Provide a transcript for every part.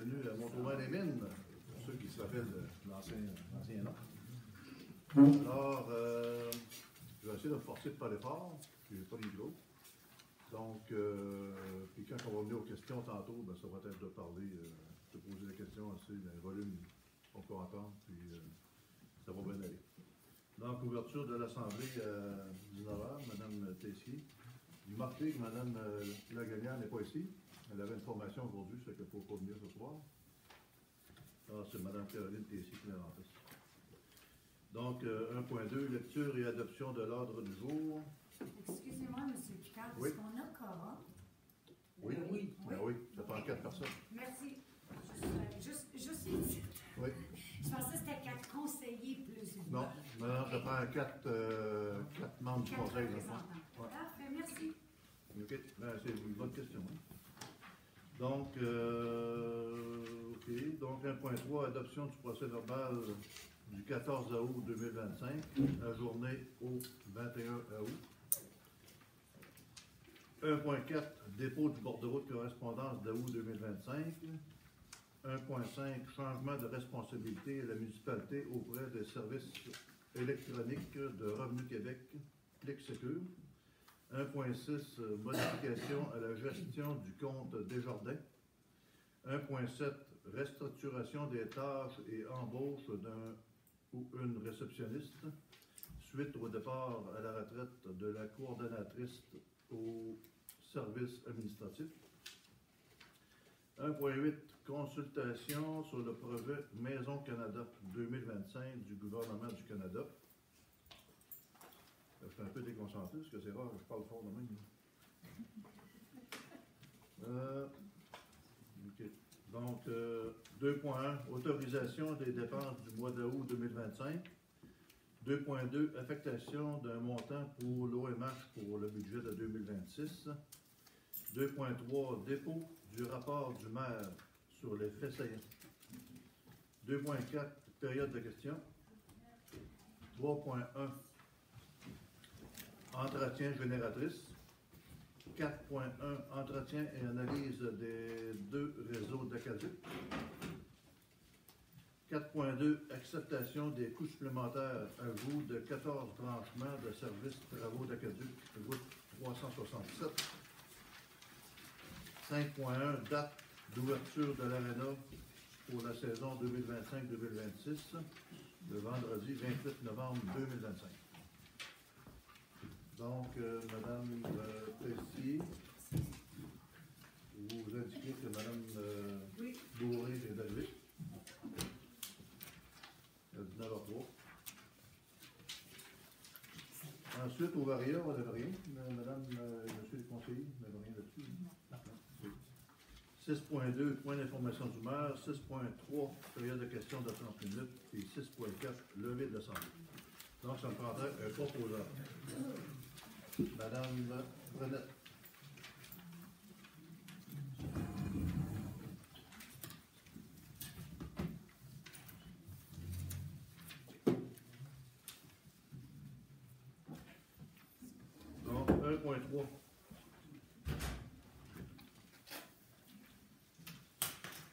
bienvenue à Montauban-les-Mines, pour ceux qui se rappellent de l'ancien nom. Alors, je vais essayer de me forcer de parler fort, puis je n'ai pas les gros. Donc, puis quand on va venir aux questions tantôt, ben, ça va être de parler, de poser la question assez d'un volume qu'on peut entendre, puis ça va bien aller. Donc, ouverture de l'Assemblée à 19h, Mme Tessier. Remarquez que Mme Lagagnère n'est pas ici. Elle avait une formation aujourd'hui, c'est qu'elle ne faut pas venir ce soir. Alors, c'est Mme Caroline Tessier qui la remplace. Donc, 1.2, lecture et adoption de l'ordre du jour. Excusez-moi, M. Picard, est-ce qu'on a Cora? Oui, oui. Ben oui, ça prend 4 personnes. Merci. Juste une petite. Oui. Je pensais que c'était 4 conseillers plus. Non, ça prend 4 membres du conseil. Ouais. Parfait, merci. OK, ben, c'est une bonne question. Hein? Donc, OK. Donc, 1.3, adoption du procès verbal du 14 août 2025, ajourné au 21 août. 1.4, dépôt du bordereau de correspondance d'août 2025. 1.5, changement de responsabilité à la municipalité auprès des services électroniques de Revenu Québec, ClickSecure. 1.6, modification à la gestion du compte Desjardins. 1.7, restructuration des tâches et embauche d'un ou une réceptionniste suite au départ à la retraite de la coordonnatrice au service administratif. 1.8, consultation sur le projet Maison Canada 2025 du gouvernement du Canada. Je suis un peu déconcentré parce que c'est rare que je parle fort de même. Okay. Donc, 2.1, autorisation des dépenses du mois d'août 2025. 2.2, affectation d'un montant pour l'OMH pour le budget de 2026. 2.3, dépôt du rapport du maire sur les faits saillants. 2.4, période de questions. 3.1, entretien génératrice. 4.1, entretien et analyse des 2 réseaux d'Acadieux. 4.2, acceptation des coûts supplémentaires à vous de 14 branchements de services travaux d'Acadieux, route 367. 5.1, date d'ouverture de l'aréna pour la saison 2025-2026, le vendredi 28 novembre 2025. Donc, Mme Tessier, vous indiquez que Mme Bourré est arrivée. À 19h03. Ensuite, au Varia, on n'avait rien. Madame, monsieur le conseiller, on n'avait rien là-dessus. 6.2, point d'information du maire. 6.3, période de questions de 30 minutes. Et 6.4, levée de l'Assemblée. Donc, ça me prendrait un proposeur. Madame Brenette. Donc, 1.3.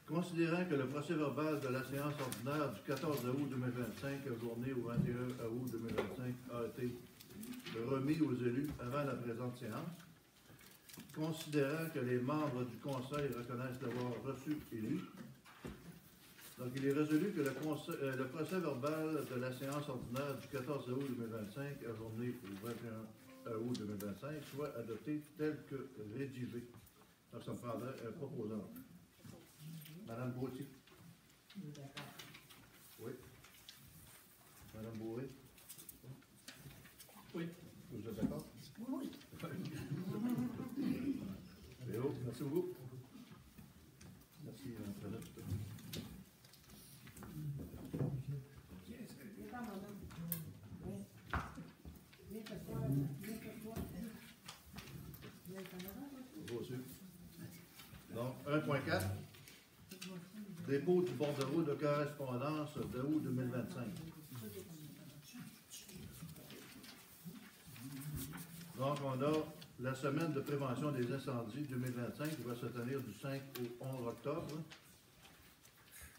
Considérant que le procès verbal de la séance ordinaire du 14 août 2025, ajourné au 21 août 2025, a été remis aux élus avant la présente séance, considérant que les membres du Conseil reconnaissent l'avoir reçu et lu, donc il est résolu que le procès verbal de la séance ordinaire du 14 août 2025, ajourné au 21 août 2025, soit adopté tel que rédigé. Donc ça me prendrait un proposant. Madame Gauthier. Oui. Madame Bourré. Oui. Vous êtes d'accord? Oui. Léo, merci beaucoup. Merci, Mme Donc, 1.4. Dépôt du bordereau de correspondance d'août 2025. Donc, on a la semaine de prévention des incendies 2025 qui va se tenir du 5 au 11 octobre.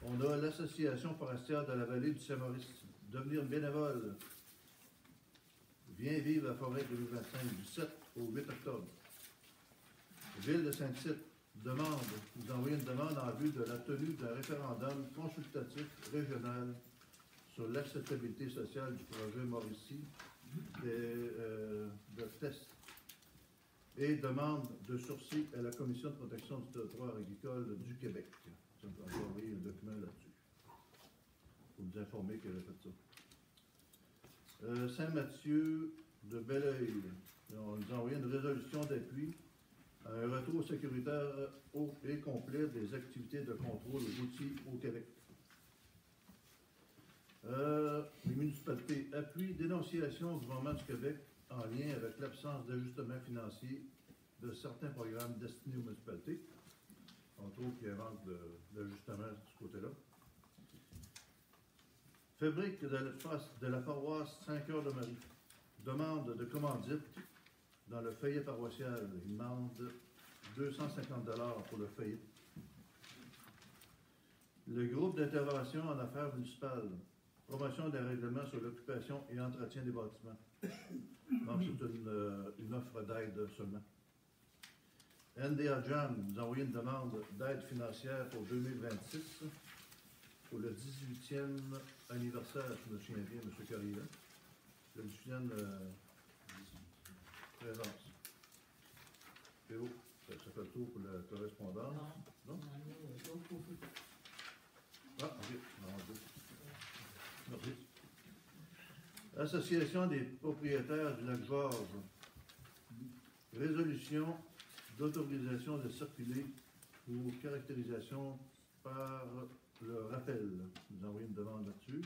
On a l'Association forestière de la vallée du Saint-Maurice. Devenir bénévole. Viens vivre la forêt 2025 du 7 au 8 octobre. Ville de Saint-Tite nous envoie une demande en vue de la tenue d'un référendum consultatif régional sur l'acceptabilité sociale du projet Mauricie de test et demande de sursis à la Commission de protection du territoire agricole du Québec. Ça me fait envoyer un document là-dessus. Pour nous informer qu'elle a fait ça. Saint-Mathieu de Belleuil. On nous a envoyé une résolution d'appui à un retour sécuritaire et complet des activités de contrôle routier au Québec. Les municipalités appuient dénonciation du gouvernement du Québec en lien avec l'absence d'ajustement financier de certains programmes destinés aux municipalités. On trouve qu'il y a un manque d'ajustement de ce côté-là. Fabrique de la paroisse Saint-Cœur-de-Marie. Demande de commandite dans le feuillet paroissial. Il demande 250 $ pour le feuillet. Le groupe d'intervention en affaires municipales. Promotion des règlements sur l'occupation et entretien des bâtiments. Donc, c'est une offre d'aide seulement. NDA Jam nous a envoyé une demande d'aide financière pour 2026 pour le 18e anniversaire, si je me souviens bien, M. Carrier. Le 18e présence. C'est où? Ça fait le tour pour la correspondance. Non? Ah, ok. Merci. Association des propriétaires du lac Georges. Résolution d'autorisation de circuler pour caractérisation par le rappel. Ils nous ont envoyé une demande là-dessus.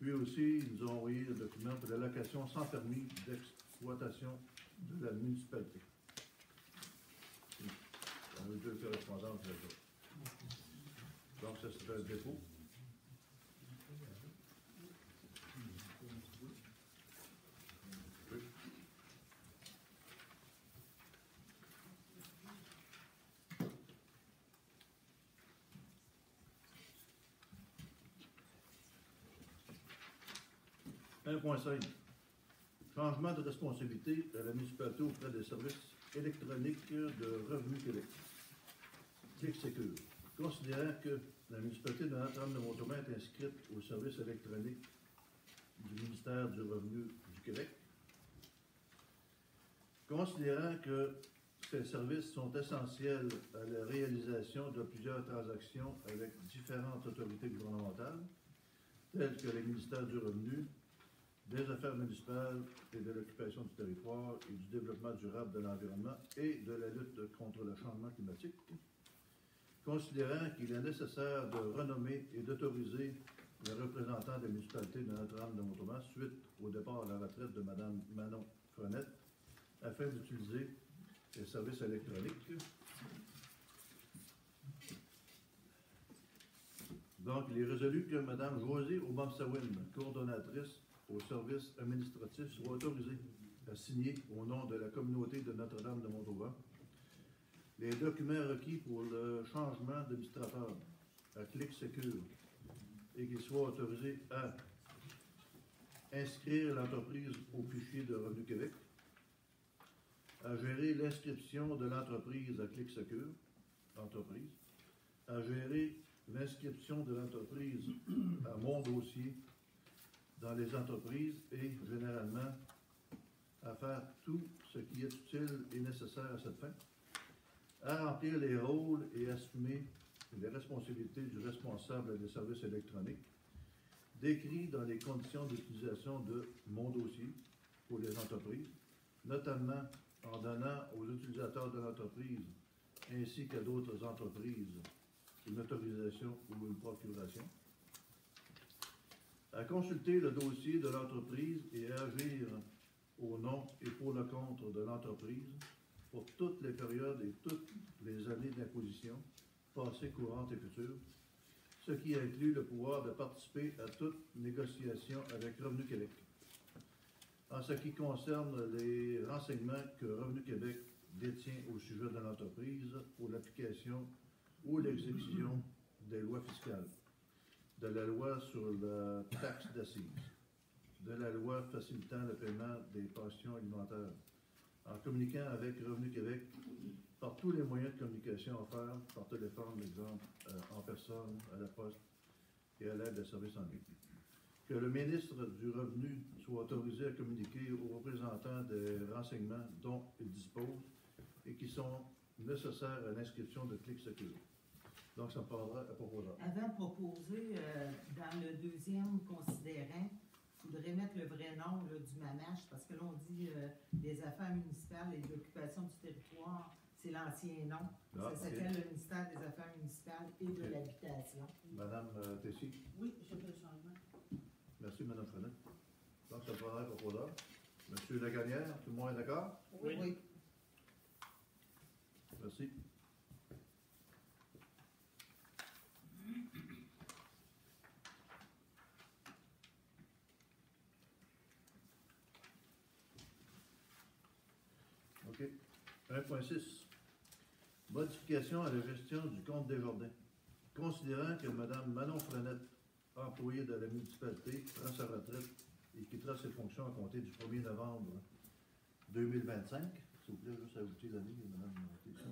Puis aussi, ils nous ont envoyé le document pour la location sans permis d'exploitation de la municipalité. On a eu deux correspondances là. Donc, ça, c'est un dépôt. Oui. 1.5. Changement de responsabilité à la municipalité auprès des services électroniques de Revenu Québec. Clic Sécure. Considérant que la municipalité de Notre-Dame-de-Montreuil est inscrite au service électronique du ministère du Revenu du Québec, considérant que ces services sont essentiels à la réalisation de plusieurs transactions avec différentes autorités gouvernementales, telles que le ministère du Revenu, des Affaires municipales et de l'occupation du territoire et du développement durable de l'environnement et de la lutte contre le changement climatique, considérant qu'il est nécessaire de renommer et d'autoriser le représentant des municipalités de Notre-Dame-de-Montreuil suite au départ à la retraite de Mme Manon Frenette, afin d'utiliser les services électroniques. Donc, il est résolu que Mme Josée Aubamsawin, coordonnatrice au service administratif, soit autorisée à signer au nom de la communauté de Notre-Dame-de-Montreuil les documents requis pour le changement d'administrateur à Clic Sécure et qu'il soit autorisé à inscrire l'entreprise au fichier de Revenu Québec, à gérer l'inscription de l'entreprise à Clic Sécure, entreprise, à gérer l'inscription de l'entreprise à mon dossier dans les entreprises et généralement à faire tout ce qui est utile et nécessaire à cette fin, à remplir les rôles et assumer les responsabilités du responsable des services électroniques décrits dans les conditions d'utilisation de mon dossier pour les entreprises, notamment en donnant aux utilisateurs de l'entreprise ainsi qu'à d'autres entreprises une autorisation ou une procuration, à consulter le dossier de l'entreprise et à agir au nom et pour le compte de l'entreprise pour toutes les périodes et toutes les années d'imposition, passées, courantes et futures, ce qui inclut le pouvoir de participer à toute négociation avec Revenu Québec. En ce qui concerne les renseignements que Revenu Québec détient au sujet de l'entreprise pour l'application ou l'exécution des lois loi fiscale, de la loi sur la taxe d'assises, de la loi facilitant le paiement des pensions alimentaires, en communiquant avec Revenu Québec par tous les moyens de communication offerts, par téléphone, exemple, en personne, à la poste et à l'aide de services en ligne. Que le ministre du Revenu soit autorisé à communiquer aux représentants des renseignements dont il dispose et qui sont nécessaires à l'inscription de Clic Secure. Donc, ça me prendra à proposer. Avant de proposer, dans le deuxième considérant, il faudrait mettre le vrai nom là, du MAMACH, parce que là, on dit les affaires municipales et l'occupation du territoire, c'est l'ancien nom. Ah, Ça s'appelle le ministère des Affaires municipales et de l'Habitation. Madame Tessy. Oui, j'ai fait le changement. Merci, Madame Frenette. Donc, ça me prendra à proposer. Monsieur Lagagnère, tout le monde est d'accord? Oui. Merci. OK. 1.6. Modification à la gestion du compte Desjardins. Considérant que Mme Manon Frenette, employée de la municipalité, prend sa retraite et quittera ses fonctions à compter du 1er novembre 2025. S'il vous plaît, juste ajouter l'année, Mme Tessy.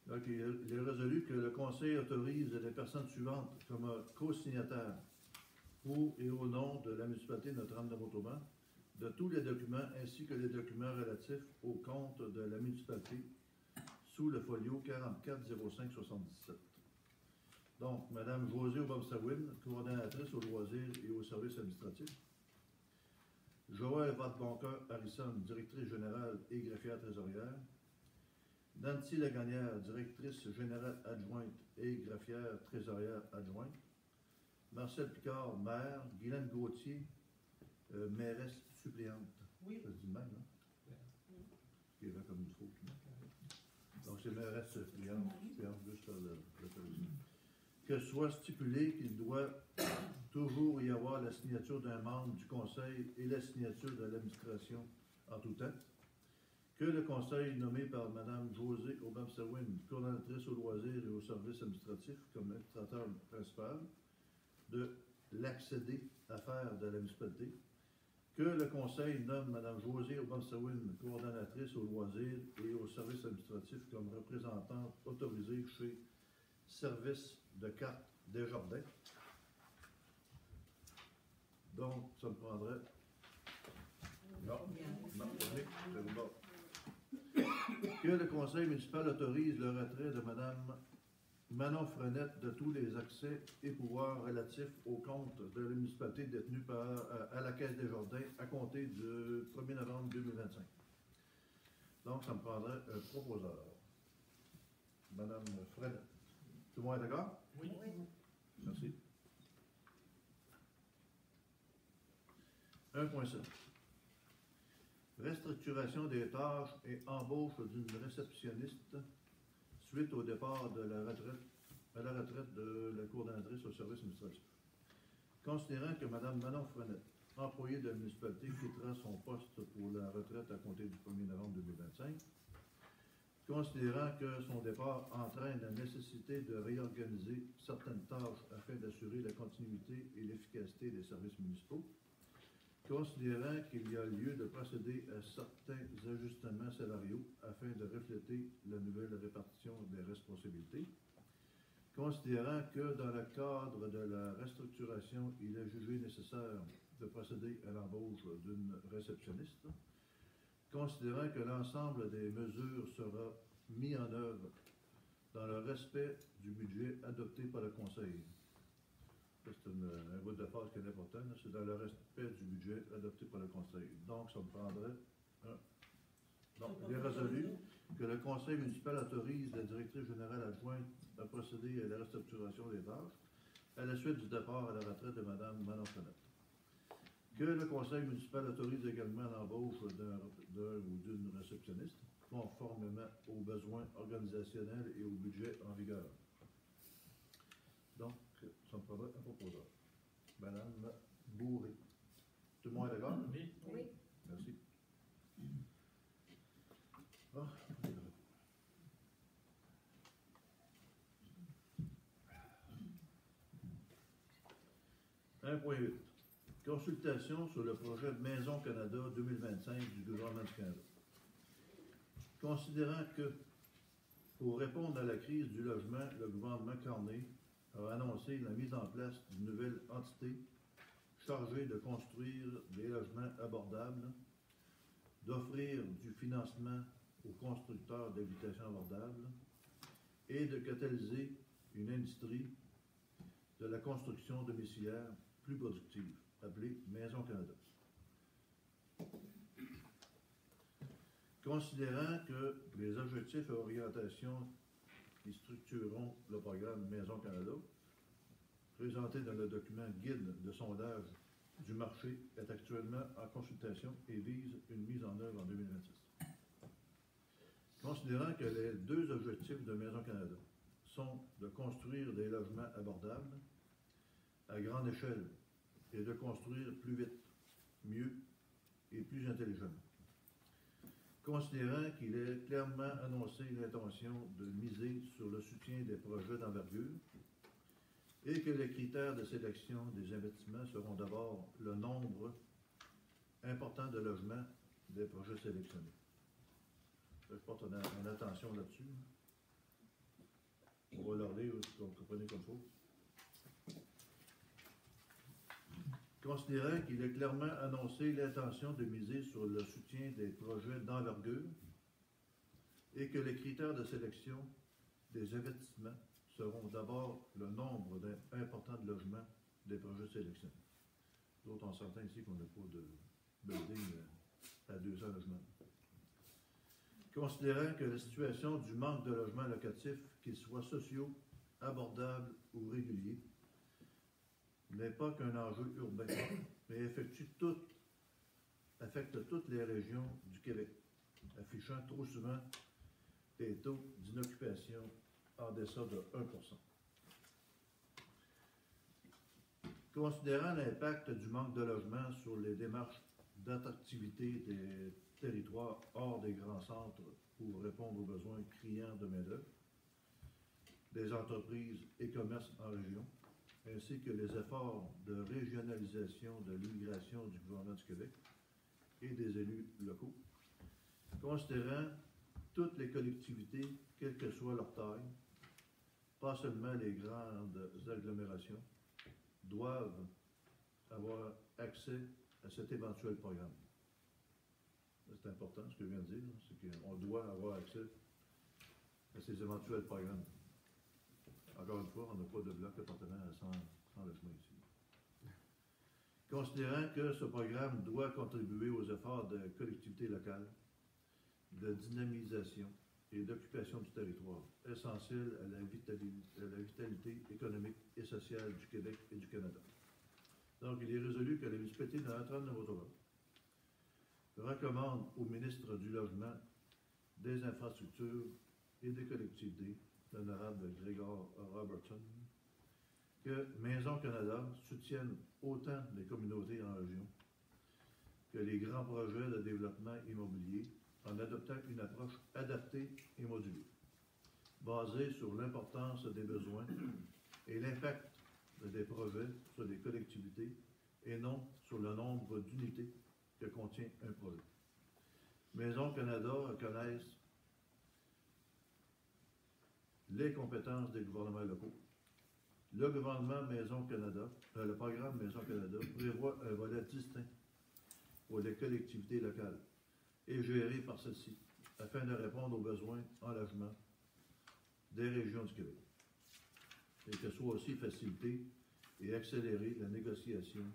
Donc, il est résolu que le Conseil autorise les personnes suivantes comme co-signataires pour et au nom de la municipalité de Notre-Dame-de-Montauban de tous les documents ainsi que les documents relatifs au compte de la municipalité sous le folio 440577. Donc, Mme Josée Aubamsawin, coordonnatrice aux loisirs et aux services administratifs. Joël Vadeboncoeur Harrison, directrice générale et greffière trésorière. Nancy Lagagnère, directrice générale adjointe et greffière trésorière adjointe. Marcel Picard, maire. Guylaine Gauthier, mairesse suppléante. Oui. Ça se dit de même, hein? Ce qui est là comme une faute. Donc, c'est mairesse suppléante, juste faire le que soit stipulé qu'il doit toujours y avoir la signature d'un membre du conseil et la signature de l'administration en tout temps. Que le conseil nommé par Mme Josée Aubamsawin, coordonnatrice aux loisirs et aux services administratifs comme administrateur principal, de l'accéder à faire de la municipalité. Que le conseil nomme Mme Josée Aubamsawin, coordonnatrice aux loisirs et aux services administratifs comme représentante autorisée chez Service de carte Desjardins. Donc, ça me prendrait. Non, c'est bon. Que le conseil municipal autorise le retrait de Mme Manon Frenette de tous les accès et pouvoirs relatifs au compte de la municipalité détenu à la Caisse Desjardins à compter du 1er novembre 2025. Donc, ça me prendrait un proposeur. Mme Frenette. Tout le monde est d'accord? Oui. Merci. 1.7. Restructuration des tâches et embauche d'une réceptionniste suite au départ de à la retraite de la coordonnatrice au service administratif. Considérant que Mme Manon Frenette, employée de la municipalité, quittera son poste pour la retraite à compter du 1er novembre 2025, considérant que son départ entraîne la nécessité de réorganiser certaines tâches afin d'assurer la continuité et l'efficacité des services municipaux, considérant qu'il y a lieu de procéder à certains ajustements salariaux afin de refléter la nouvelle répartition des responsabilités, considérant que dans le cadre de la restructuration, il est jugé nécessaire de procéder à l'embauche d'une réceptionniste, considérant que l'ensemble des mesures sera mis en œuvre dans le respect du budget adopté par le Conseil. C'est un bout de phrase qui est important, c'est dans le respect du budget adopté par le Conseil. Donc, ça me prendrait donc, il est résolu que le Conseil municipal autorise la directrice générale adjointe à procéder à la restructuration des tâches à la suite du départ à la retraite de Mme Manon Frenette. Que le Conseil municipal autorise également l'embauche d'un ou d'une réceptionniste, conformément aux besoins organisationnels et au budget en vigueur. Donc, ça me prendra un proposeur. Madame Bourré. Tout le monde est d'accord? Oui. Oui. Merci. Ah, 1.8. Consultation sur le projet Maison Canada 2025 du gouvernement du Canada. Considérant que, pour répondre à la crise du logement, le gouvernement Carney a annoncé la mise en place d'une nouvelle entité chargée de construire des logements abordables, d'offrir du financement aux constructeurs d'habitations abordables et de catalyser une industrie de la construction domiciliaire plus productive, appelée Maison Canada. Considérant que les objectifs et orientations qui structureront le programme Maison Canada, présenté dans le document Guide de sondage du marché, est actuellement en consultation et vise une mise en œuvre en 2026. Considérant que les deux objectifs de Maison Canada sont de construire des logements abordables à grande échelle et de construire plus vite, mieux et plus intelligemment. Considérant qu'il est clairement annoncé l'intention de miser sur le soutien des projets d'envergure et que les critères de sélection des investissements seront d'abord le nombre important de logements des projets sélectionnés. Je porte en attention là-dessus. On va leur lire, vous comprenez comme il faut. Considérant qu'il est clairement annoncé l'intention de miser sur le soutien des projets d'envergure et que les critères de sélection des investissements seront d'abord le nombre important de logements des projets sélectionnés. D'autres, on s'entend ici qu'on n'a pas de building à 200 logements. Considérant que la situation du manque de logements locatifs, qu'ils soient sociaux, abordables ou réguliers, n'est pas qu'un enjeu urbain, mais affecte toutes les régions du Québec, affichant trop souvent des taux d'inoccupation en deçà de 1%. Considérant l'impact du manque de logement sur les démarches d'attractivité des territoires hors des grands centres pour répondre aux besoins criants de main-d'œuvre, des entreprises et commerces en région, ainsi que les efforts de régionalisation de l'immigration du gouvernement du Québec et des élus locaux, considérant toutes les collectivités, quelle que soit leur taille, pas seulement les grandes agglomérations, doivent avoir accès à cet éventuel programme. C'est important ce que je viens de dire, c'est qu'on doit avoir accès à ces éventuels programmes. Encore une fois, on n'a pas de bloc appartenant à 100 logements ici. Considérant que ce programme doit contribuer aux efforts de collectivités locales, de dynamisation et d'occupation du territoire, essentiel à la vitalité économique et sociale du Québec et du Canada. Donc, il est résolu que la municipalité de Notre-Dame-de-Motorola recommande au ministre du Logement, des Infrastructures et des Collectivités, l'honorable Gregor Robertson, que Maison Canada soutienne autant les communautés en région que les grands projets de développement immobilier en adoptant une approche adaptée et modulée, basée sur l'importance des besoins et l'impact des projets sur les collectivités et non sur le nombre d'unités que contient un projet. Maison Canada reconnaisse les compétences des gouvernements locaux. Le gouvernement Maison Canada, le programme Maison Canada prévoit un volet distinct pour les collectivités locales et géré par celles-ci, afin de répondre aux besoins en logement des régions du Québec. Et que soit aussi facilité et accélérer la négociation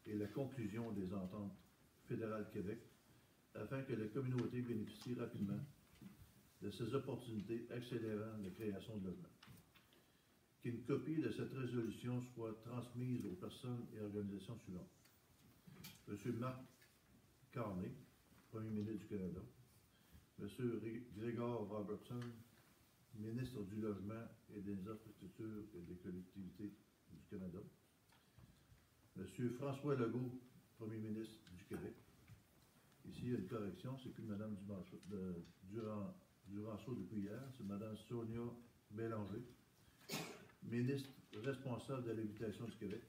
et la conclusion des ententes fédérales Québec, afin que les communautés bénéficient rapidement de ces opportunités accélérant la création de logements. Qu'une copie de cette résolution soit transmise aux personnes et organisations suivantes. M. Marc Carney, Premier ministre du Canada. M. Gregor Robertson, ministre du Logement et des Infrastructures et des Collectivités du Canada. M. François Legault, Premier ministre du Québec. Ici, il y a une correction, c'est plus Mme Duranceau depuis hier, c'est Mme Sonia Bélanger, ministre responsable de l'Habitation du Québec.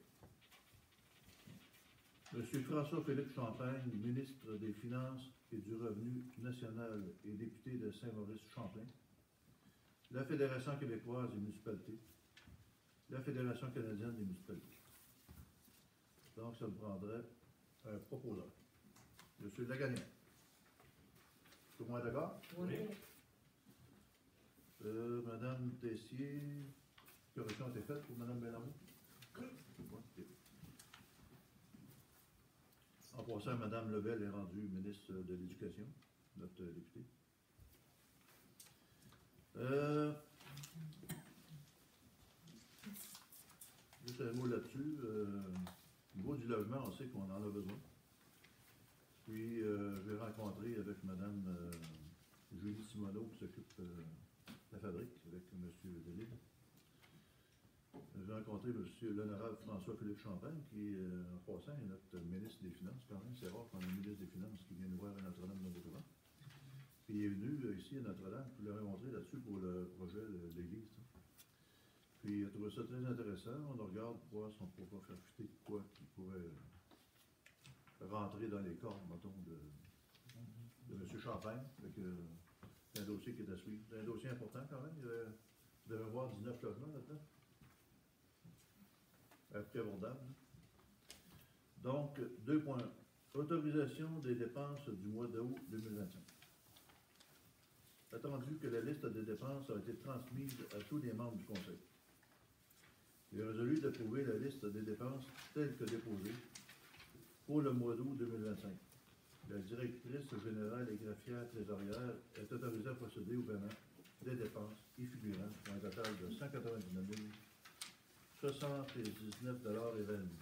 Monsieur François-Philippe Champagne, ministre des Finances et du Revenu national et député de Saint-Maurice-Champlain, la Fédération québécoise des municipalités, la Fédération canadienne des municipalités. Donc, ça me prendrait un proposeur. Monsieur Lagagnon. Tout le monde est d'accord? Oui. Madame Tessier, correction a été faite pour Madame Bélanger? Oui. En passant, Mme Lebel est rendue ministre de l'Éducation, notre députée. Juste un mot là-dessus. Au niveau du logement, on sait qu'on en a besoin. Puis, je vais rencontrer avec Mme Julie Simoneau qui s'occupe de la fabrique, avec M. Delille. J'ai rencontré M. l'honorable François-Philippe Champagne, qui, en passant, est notre ministre des Finances quand même. C'est rare qu'on ait un ministre des Finances qui vient nous voir à Notre-Dame de Notre-Dame. Puis il est venu ici à Notre-Dame pour le rencontrer là-dessus pour le projet de l'église. Puis il a trouvé ça très intéressant. On regarde pour voir si on ne pourrait pas faire fitter quoi qui pourrait rentrer dans les cordes, mettons, de M. Champagne. C'est un dossier qui est à suivre. C'est un dossier important quand même. Il devait y avoir 19 logements là-dedans. Plus abordable. Donc, 2.1. Autorisation des dépenses du mois d'août 2025. Attendu que la liste des dépenses a été transmise à tous les membres du Conseil. Il est résolu d'approuver la liste des dépenses telle que déposée pour le mois d'août 2025. La directrice générale et greffière trésorière est autorisée à procéder au paiement des dépenses y figurant pour un total de 199 79,22 $.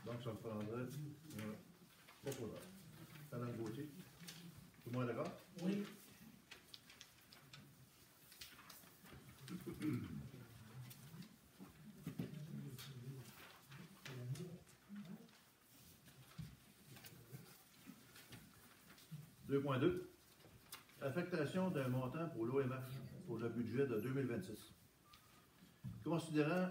Donc, ça me prendrait un proposeur. Madame Gauthier. Tout le monde est d'accord? Oui. « 2.2. Affectation d'un montant pour l'OMH pour le budget de 2026. Considérant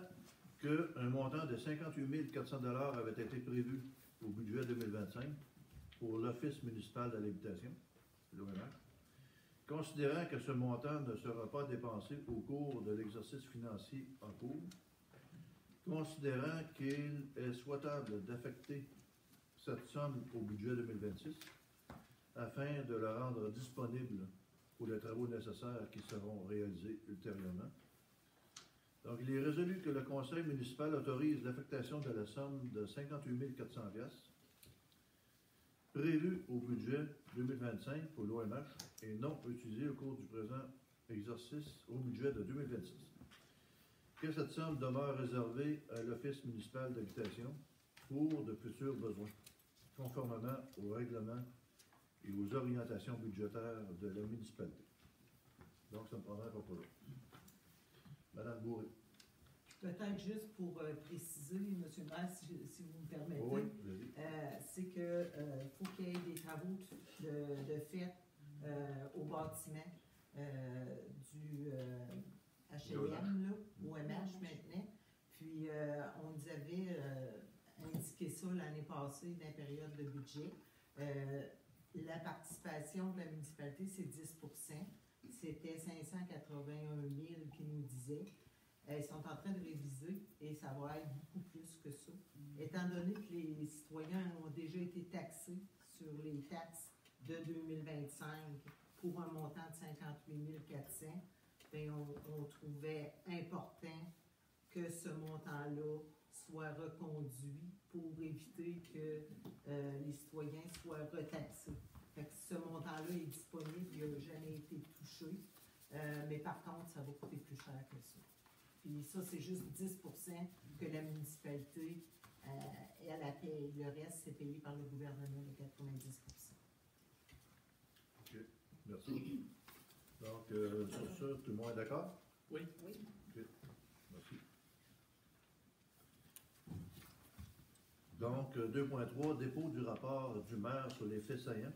qu'un montant de 58 400 $ avait été prévu au budget 2025 pour l'Office municipal de l'habitation, l'OMH, considérant que ce montant ne sera pas dépensé au cours de l'exercice financier en cours, considérant qu'il est souhaitable d'affecter cette somme au budget 2026 afin de le rendre disponible pour les travaux nécessaires qui seront réalisés ultérieurement. Donc, il est résolu que le conseil municipal autorise l'affectation de la somme de 58 400 $ prévue au budget 2025 pour l'OMH et non utilisée au cours du présent exercice au budget de 2026. Que cette somme demeure réservée à l'Office municipal d'habitation pour de futurs besoins, conformément au règlement et aux orientations budgétaires de la municipalité. Donc, ça me prendra un proposeur. Madame Bourré. Peut-être juste pour préciser, M. le maire, si vous me permettez, oui, c'est qu'il faut qu'il y ait des travaux de fait au bâtiment du HLM, là, OMH maintenant. Puis, on nous avait indiqué ça l'année passée dans la période de budget. La participation de la municipalité, c'est 10 %. C'était 581 000 qui nous disaient. Ils sont en train de réviser et ça va être beaucoup plus que ça. Étant donné que les citoyens ont déjà été taxés sur les taxes de 2025 pour un montant de 58 400, bien, on trouvait important que ce montant-là soit reconduit pour éviter que les citoyens soient retaxés. Fait que ce montant-là est disponible, il n'a jamais été touché, mais par contre, ça va coûter plus cher que ça. Puis ça, c'est juste 10 % que la municipalité, elle la paye. Le reste, c'est payé par le gouvernement de 90 %. OK, merci. Donc, sur ça, tout le monde est d'accord? Oui. Oui. OK, merci. Donc, 2.3, dépôt du rapport du maire sur les faits saillants.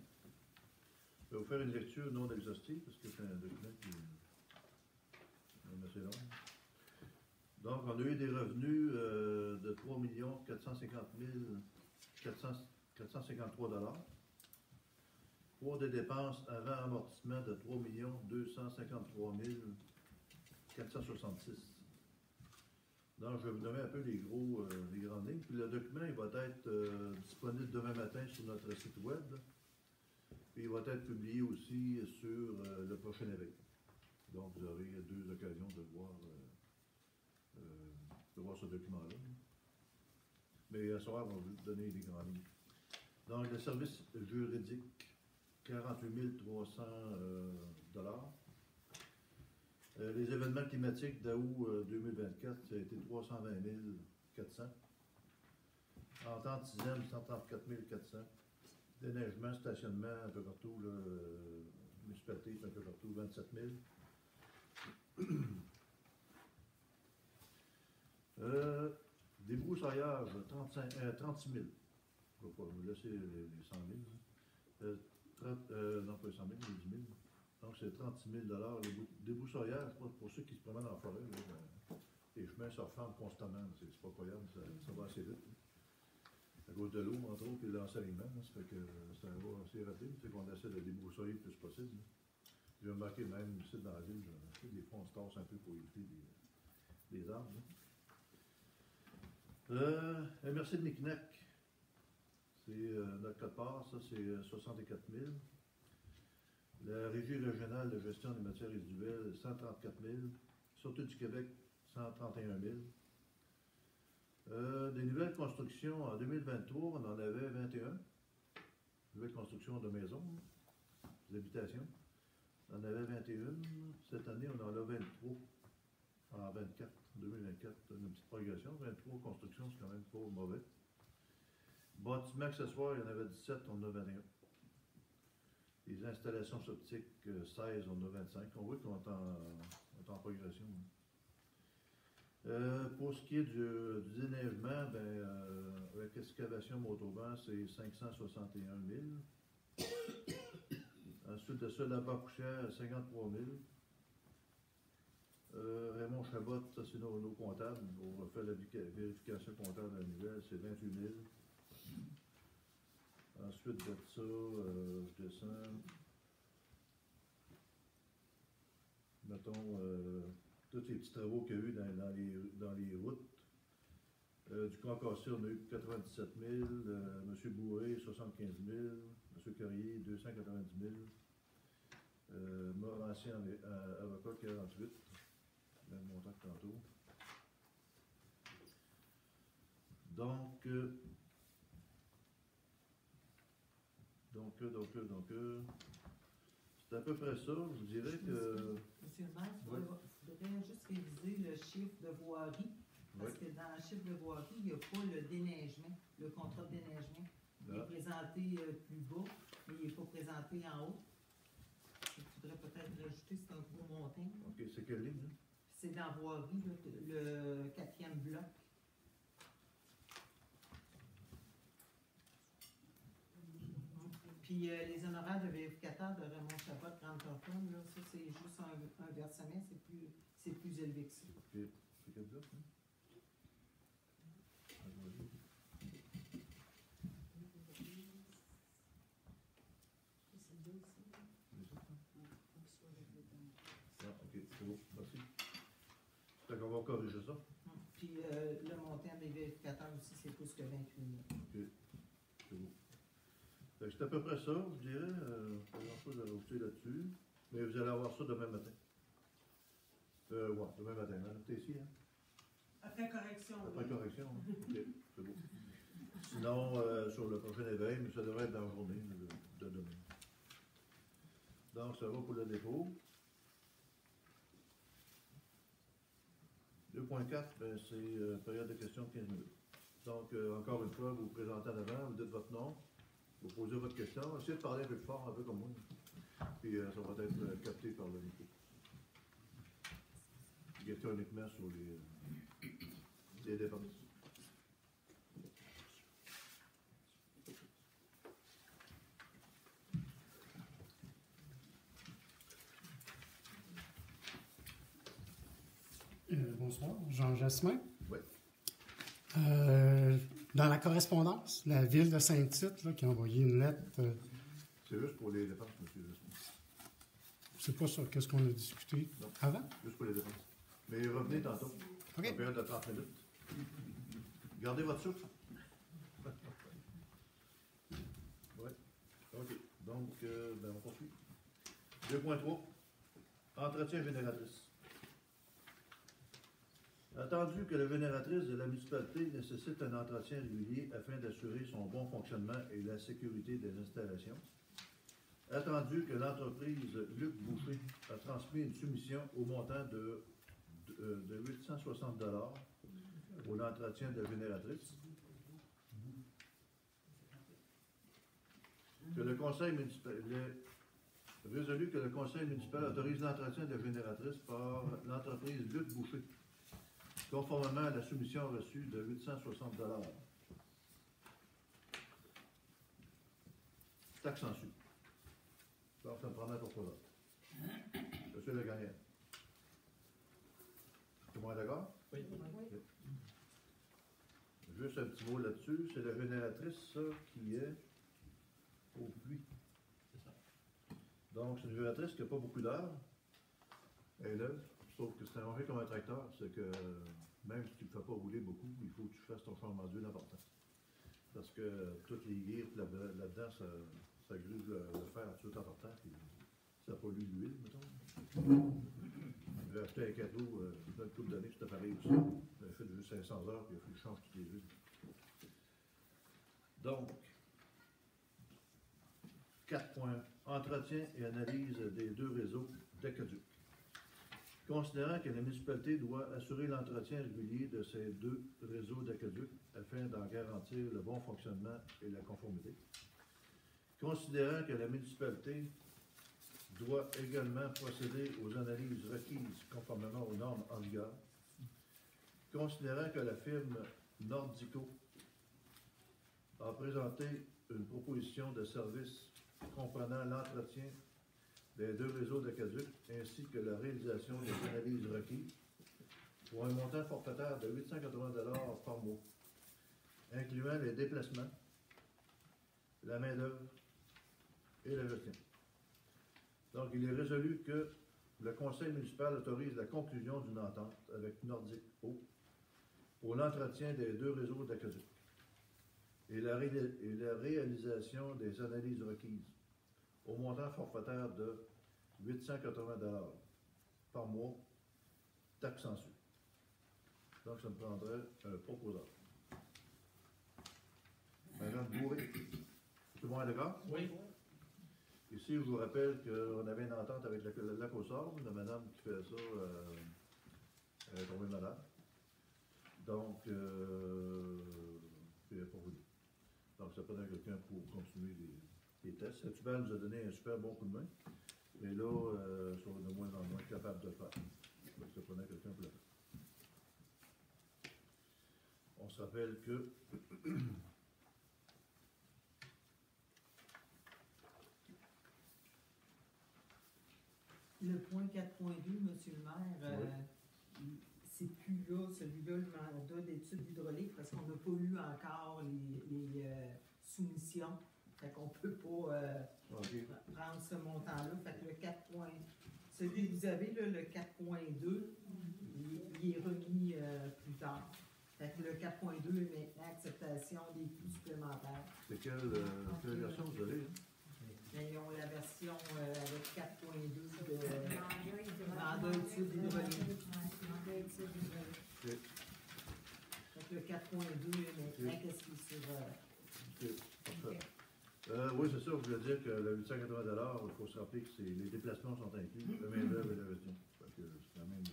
Je vais vous faire une lecture non exhaustive, parce que c'est un document qui est assez long. Donc, on a eu des revenus 3 450 453 $. Pour des dépenses avant amortissement de 3 253 466. Donc, je vais vous donner un peu les grandes lignes. Puis le document, il va être disponible demain matin sur notre site web. Puis il va être publié aussi sur le prochain éveil. Donc, vous aurez deux occasions de voir ce document-là. Mais à ce soir, on va vous donner les grandes lignes. Donc, le service juridique, 48 300 $. Les événements climatiques d'août 2024, ça a été 320 400. Entente sixième, 134 400. Déneigement, stationnement, un peu partout, municipalité, un peu partout, 27 000. Débroussaillage, 36 000. Je ne vais pas vous laisser les 100 000. Non, pas les 100 000, les 10 000. Donc, c'est 36 000 $. Le débroussaillage, pour ceux qui se promènent en forêt, les chemins se referment constamment. C'est pas croyable, ça va assez vite. À cause de l'eau, entre autres, et l'ensoleillement, ça fait que ça va assez rapide. C'est qu'on essaie de débroussailler le plus possible. J'ai remarqué même ici dans la ville, des fois on se tasse un peu pour éviter des arbres. MRC de Micnac, c'est notre code-part, ça c'est 64 000. La Régie régionale de gestion des matières résiduelles, 134 000. Sûreté du Québec, 131 000. Des nouvelles constructions, en 2023, on en avait 21. Nouvelles constructions de maisons, d'habitations. On en avait 21. Cette année, on en a 23. En 2024, une petite progression. 23 constructions, c'est quand même pas mauvais. Bâtiments accessoires, il y en avait 17, on en a 21. Les installations optiques, 16, on en a 25. On voit qu'on est en progression. Pour ce qui est du déneigement, avec excavation motoban, c'est 561 000. Ensuite de ça, la Bas-Couchère, 53 000. Raymond Chabot, ça c'est nos comptables. On va faire la vérification comptable annuelle, c'est 28 000. Ensuite de ça, je descends. Mettons tous les petits travaux qu'il y a eu dans les routes. Du Concassé, on a eu 97 000. M. Bourré, 75 000. M. Carrier, 290 000. Morancien, avocat, 48. Même montant que tantôt. Donc, c'est à peu près ça. Je vous dirais que... Monsieur le maire, il faudrait juste réviser le chiffre de voirie, parce que dans le chiffre de voirie, il n'y a pas le déneigement, le contrat de déneigement. Il est présenté plus bas, mais il n'est pas présenté en haut. Il faudrait peut-être rajouter, c'est un gros montant. OK, c'est quelle ligne? Hein? C'est dans voirie, le 4e bloc. Puis les honoraires de vérificateur de Raymond Chabot, 30 tonnes, là, ça c'est juste un versement, c'est plus élevé que ça. C'est quel bloc, hein? OK, c'est bon, merci. Fait qu'on va corriger ça. Puis le montant des vérificateurs aussi, c'est plus que 28 000. OK, c'est bon. C'est à peu près ça, je dirais. Pas grand-chose à rajouter là-dessus. Mais vous allez avoir ça demain matin. Ouais, demain matin. Hein? T'es ici, hein? Après correction. Après correction, hein? OK, c'est bon. Sinon, sur le prochain éveil, mais ça devrait être dans la journée de demain. Donc, ça va pour le dépôt. 2.4, c'est période de questions de 15 minutes. Donc, encore une fois, vous vous présentez en avant, vous dites votre nom. Vous posez votre question, essayez de parler un peu plus fort, un peu comme moi. Puis ça va être capté par le micro. Question uniquement sur les dépenses. Bonsoir, Jean Jasmin. Oui. Dans la correspondance, la ville de Saint-Tite là, qui a envoyé une lettre. C'est juste pour les dépenses, monsieur. C'est pas ça, qu'est-ce qu'on a discuté Non. avant? Juste pour les dépenses. Mais revenez tantôt. OK. En période de 30 minutes. Gardez votre souffle. Oui. OK. Donc, on poursuit. 2.3. Entretien vénératrice. Attendu que la vénératrice de la municipalité nécessite un entretien régulier afin d'assurer son bon fonctionnement et la sécurité des installations. Attendu que l'entreprise Luc Boucher a transmis une soumission au montant de 860 $ pour l'entretien de vénératrice. Que le conseil municipal résolu que le conseil municipal autorise l'entretien de vénératrice par l'entreprise Luc Boucher, conformément à la soumission reçue de 860 $. Taxe en su. Donc, ça me prendrait pour quoi là? Monsieur le gagnant. Tout le monde est d'accord? Oui. Juste un petit mot là-dessus. C'est la vénératrice qui est au puits. C'est ça. Donc, c'est une vénératrice qui n'a pas beaucoup d'heures. Elle est là. Sauf que c'est un fait comme un tracteur. C'est que même si tu ne le fais pas rouler beaucoup, il faut que tu fasses ton changement d'huile important. Parce que toutes les gears là-dedans, ça gruge le fer tout en partant. Puis ça pollue l'huile, mettons. J'ai acheté un cadeau dans le couple d'années, c'était pareil aussi. J'ai fait juste 500 heures, puis il a fallu que je change toutes les huiles. Donc, 4 points. Entretien et analyse des deux réseaux d'aqueduc. Considérant que la municipalité doit assurer l'entretien régulier de ces deux réseaux d'aqueduc afin d'en garantir le bon fonctionnement et la conformité. Considérant que la municipalité doit également procéder aux analyses requises conformément aux normes en vigueur. Considérant que la firme Nordico a présenté une proposition de service comprenant l'entretien des deux réseaux d'aqueduc ainsi que la réalisation des analyses requises pour un montant forfaitaire de 880 $ par mois, incluant les déplacements, la main-d'œuvre et la gestion. Donc, il est résolu que le conseil municipal autorise la conclusion d'une entente avec Nordic Eau pour l'entretien des deux réseaux d'aqueduc et la réalisation des analyses requises au montant forfaitaire de 880 $ par mois, taxe en su. Donc, ça me prendrait un proposeur. Madame Bourré, tout le monde est d'accord? Oui. Ici, je vous rappelle qu'on avait une entente avec la COSORB, la madame qui fait ça, elle est tombée malade. Donc, puis elle n'est pas venue. Donc, ça prenait quelqu'un pour continuer les tests. Cette Hubert nous a donné un super bon coup de main. Mais là, ils sont de moins en moins capables de le faire. Donc, ça prenait quelqu'un pour le faire. On se rappelle que le point 4.2, monsieur le maire, c'est plus là, celui-là, le mandat d'études hydrauliques, parce qu'on n'a pas eu encore les soumissions. Fait qu'on ne peut pas prendre ce montant-là. Fait que le 4. Celui que vous avez, là, le 4.2, il est remis plus tard. Fait que le 4.2 est maintenant acceptation des coûts supplémentaires. c'est quelle version vous avez? Hein? Mais ils ont la version avec 4.2 de Mandat études hydrauliques. Mandat études hydrauliques. Okay. Fait que le 4.2 est maintenant, qu'est-ce qui est sur... Parfait. Oui, c'est ça. Je voulais dire que le 880 $, il faut se rappeler que les déplacements sont inclus, le main-d'œuvre et la gestion. C'est quand même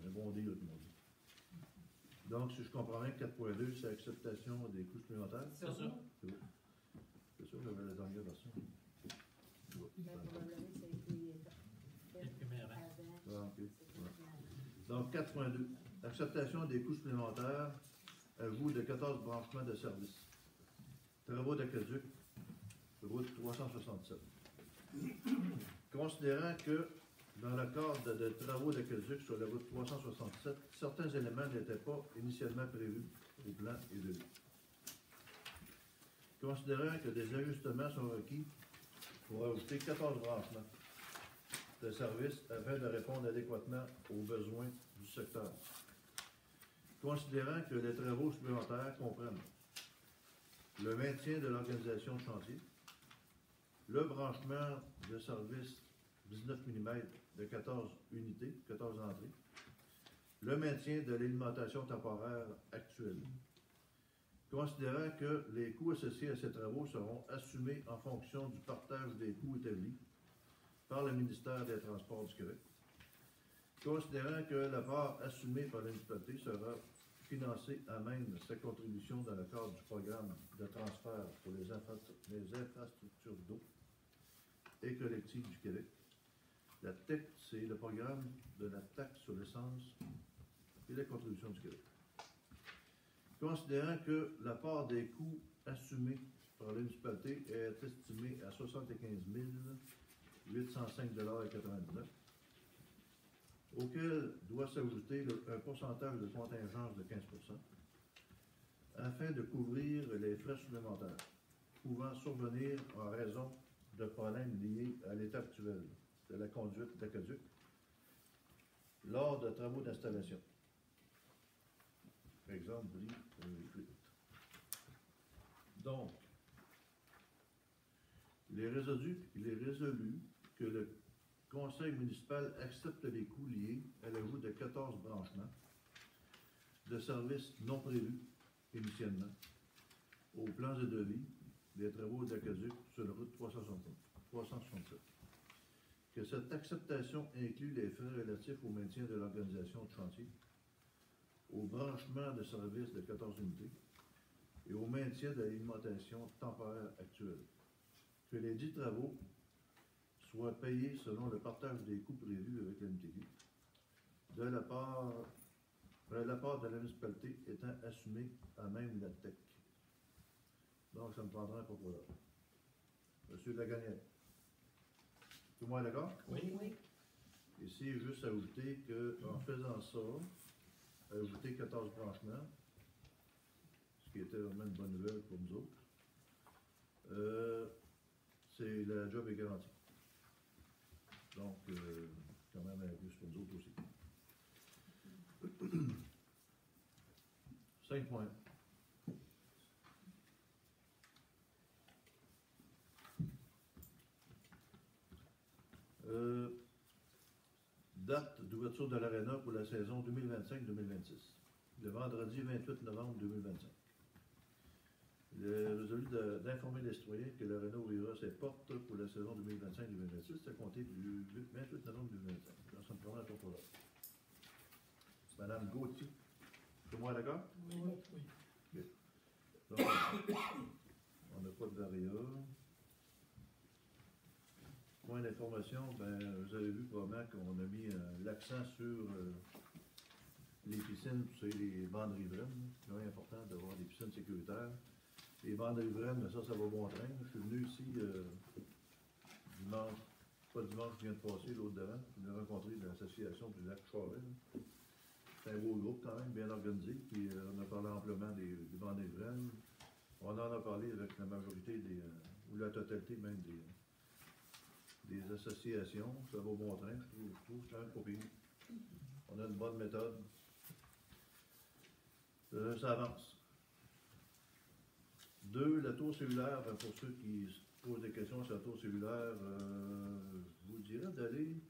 un bon deal, comme on dit. Donc, si je comprends bien, 4.2, c'est acceptation des coûts supplémentaires. C'est ça. C'est bon. C'est sûr, j'avais la dernière version. Probablement que ça a été Imprimé avant. Ah, ok. Ouais. Donc, 4.2. Acceptation des coûts supplémentaires, ajout de 14 branchements de services. Travaux d'aqueduc, route 367. Considérant que Dans le cadre de travaux d'aqueduc sur la route 367, certains éléments n'étaient pas initialement prévus au plan et de vue. Considérant que des ajustements sont requis pour ajouter 14 branchements de services afin de répondre adéquatement aux besoins du secteur. Considérant que les travaux supplémentaires comprennent le maintien de l'organisation de chantier, le branchement de services 19 mm de 14 unités, 14 entrées, le maintien de l'alimentation temporaire actuelle. Considérant que les coûts associés à ces travaux seront assumés en fonction du partage des coûts établis par le ministère des Transports du Québec. Considérant que la part assumée par la municipalité sera financée à même sa contribution dans le cadre du programme de transfert pour les infrastructures d'eau et collectives du Québec. La TEC, c'est le programme de la taxe sur l'essence et la contribution du Québec. Considérant que la part des coûts assumés par la municipalité est estimée à 75 805,99 $, auquel doit s'ajouter un pourcentage de contingence de 15 % afin de couvrir les frais supplémentaires pouvant survenir en raison de problèmes liés à l'état actuel de la conduite d'aqueduc lors de travaux d'installation. Par exemple, fuite. Donc, il est résolu que le conseil municipal accepte les coûts liés à l'ajout de 14 branchements de services non prévus initialement aux plans de devis des travaux d'aqueduc sur la route 367. Que cette acceptation inclut les frais relatifs au maintien de l'organisation de chantier, au branchement de services de 14 unités et au maintien de l'alimentation temporaire actuelle. Que les 10 travaux soient payés selon le partage des coûts prévus avec la MTQ, la part de la municipalité étant assumée à même la TEC. Donc, ça me prendra un proposeur. Monsieur Lagagnette. Tout le monde est d'accord? Oui. Oui. Ici, juste ajouter qu'en faisant ça, ajouter 14 branchements, ce qui était vraiment une bonne nouvelle pour nous autres, c'est la job est garantie. Donc, quand même un plus pour nous autres aussi. 5 points. Date d'ouverture de l'aréna pour la saison 2025-2026. Le vendredi 28 novembre 2025. Il est résolu d'informer les citoyens que l'aréna ouvrira ses portes pour la saison 2025-2026 à compter du 28 novembre 2025. Dans son programme à ton programme. Madame Gauthier. Tout le monde est d'accord? Oui. Oui. Donc, on n'a pas de varia. Point d'information, vous avez vu probablement qu'on a mis l'accent sur les piscines, vous savez, les bandes riveraines. C'est important d'avoir des piscines sécuritaires. Les bandes riveraines, ça va bon train. Je suis venu ici dimanche, pas dimanche qui vient de passer, l'autre d'avant. Je l'ai rencontré de l'association du lac Charest. C'est un beau groupe quand même, bien organisé. Puis on a parlé amplement des bandes riveraines. On en a parlé avec la majorité ou la totalité même des associations. Ça va au bon train, je trouve quand même pas pire. On a une bonne méthode. Ça avance. 2, la tour cellulaire, pour ceux qui se posent des questions sur la tour cellulaire, je vous dirais d'aller,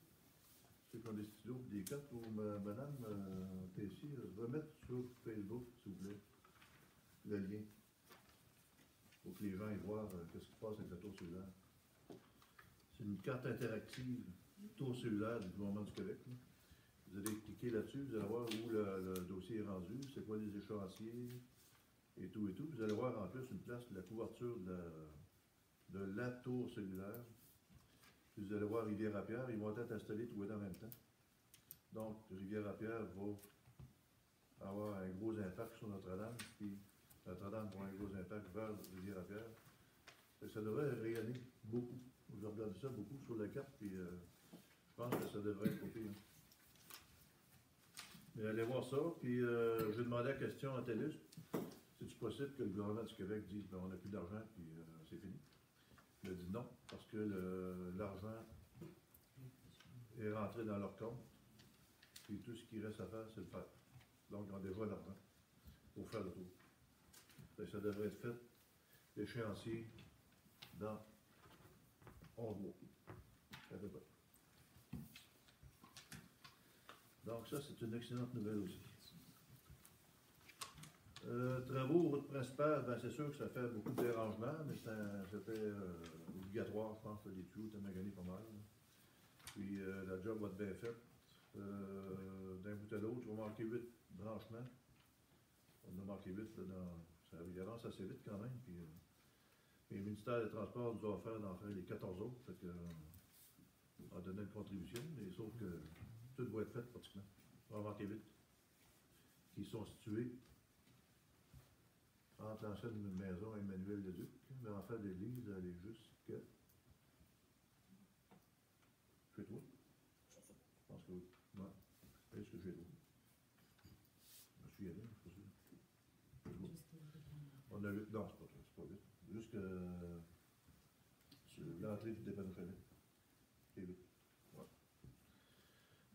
ceux qui ont des stylos et des cartes, ou madame Tessier, remettre sur Facebook, s'il vous plaît, le lien, pour que les gens aillent voir ce qui se passe avec la tour cellulaire. C'est une carte interactive, tour cellulaire du gouvernement du Québec. Là. Vous allez cliquer là-dessus, vous allez voir où le dossier est rendu, c'est quoi les échéanciers, et tout. Vous allez voir en plus une place de la couverture de la tour cellulaire. Puis vous allez voir Rivière-à-Pierre, ils vont être installés tous les deux en même temps. Donc, Rivière-à-Pierre va avoir un gros impact sur Notre-Dame, puis Notre-Dame va avoir un gros impact vers Rivière-à-Pierre. Ça devrait rayonner beaucoup. Vous regardez ça beaucoup sur la carte, puis je pense que ça devrait être copié. Mais allez voir ça, puis je vais demander la question à TELUS. C'est-tu possible que le gouvernement du Québec dise ben, on n'a plus d'argent, puis c'est fini? Il a dit non, parce que l'argent est rentré dans leur compte, puis tout ce qui reste à faire, c'est le faire. Donc, on a déjà l'argent pour faire le tour. Donc, ça devrait être fait, l'échéancier, dans 11 mois. À peu près. Donc, ça, c'est une excellente nouvelle aussi. Travaux, route principale, ben, c'est sûr que ça fait beaucoup de dérangements, mais c'était obligatoire, je pense, les tuyaux étaient maganés pas mal. Puis la job va être bien faite. D'un bout à l'autre, on va manquer 8 branchements. On a manqué 8 là, ça avance assez vite quand même. Puis, le ministère des Transports nous a offert d'en faire les 14 autres. Fait que, on a donné une contribution, mais sauf que tout va être fait pratiquement. On va manquer 8. Qui sont situés entre l'ancienne maison Emmanuel Leduc, mais en fait, l'église, elle est jusqu'à. Chez toi? Je pense que oui. Ouais. Est-ce que j'ai toi? Je suis allé, je suis sûr. On a 8. Non, c'est pas 8. Jusqu'à l'entrée du dépôt de chalet. C'est 8. Ouais.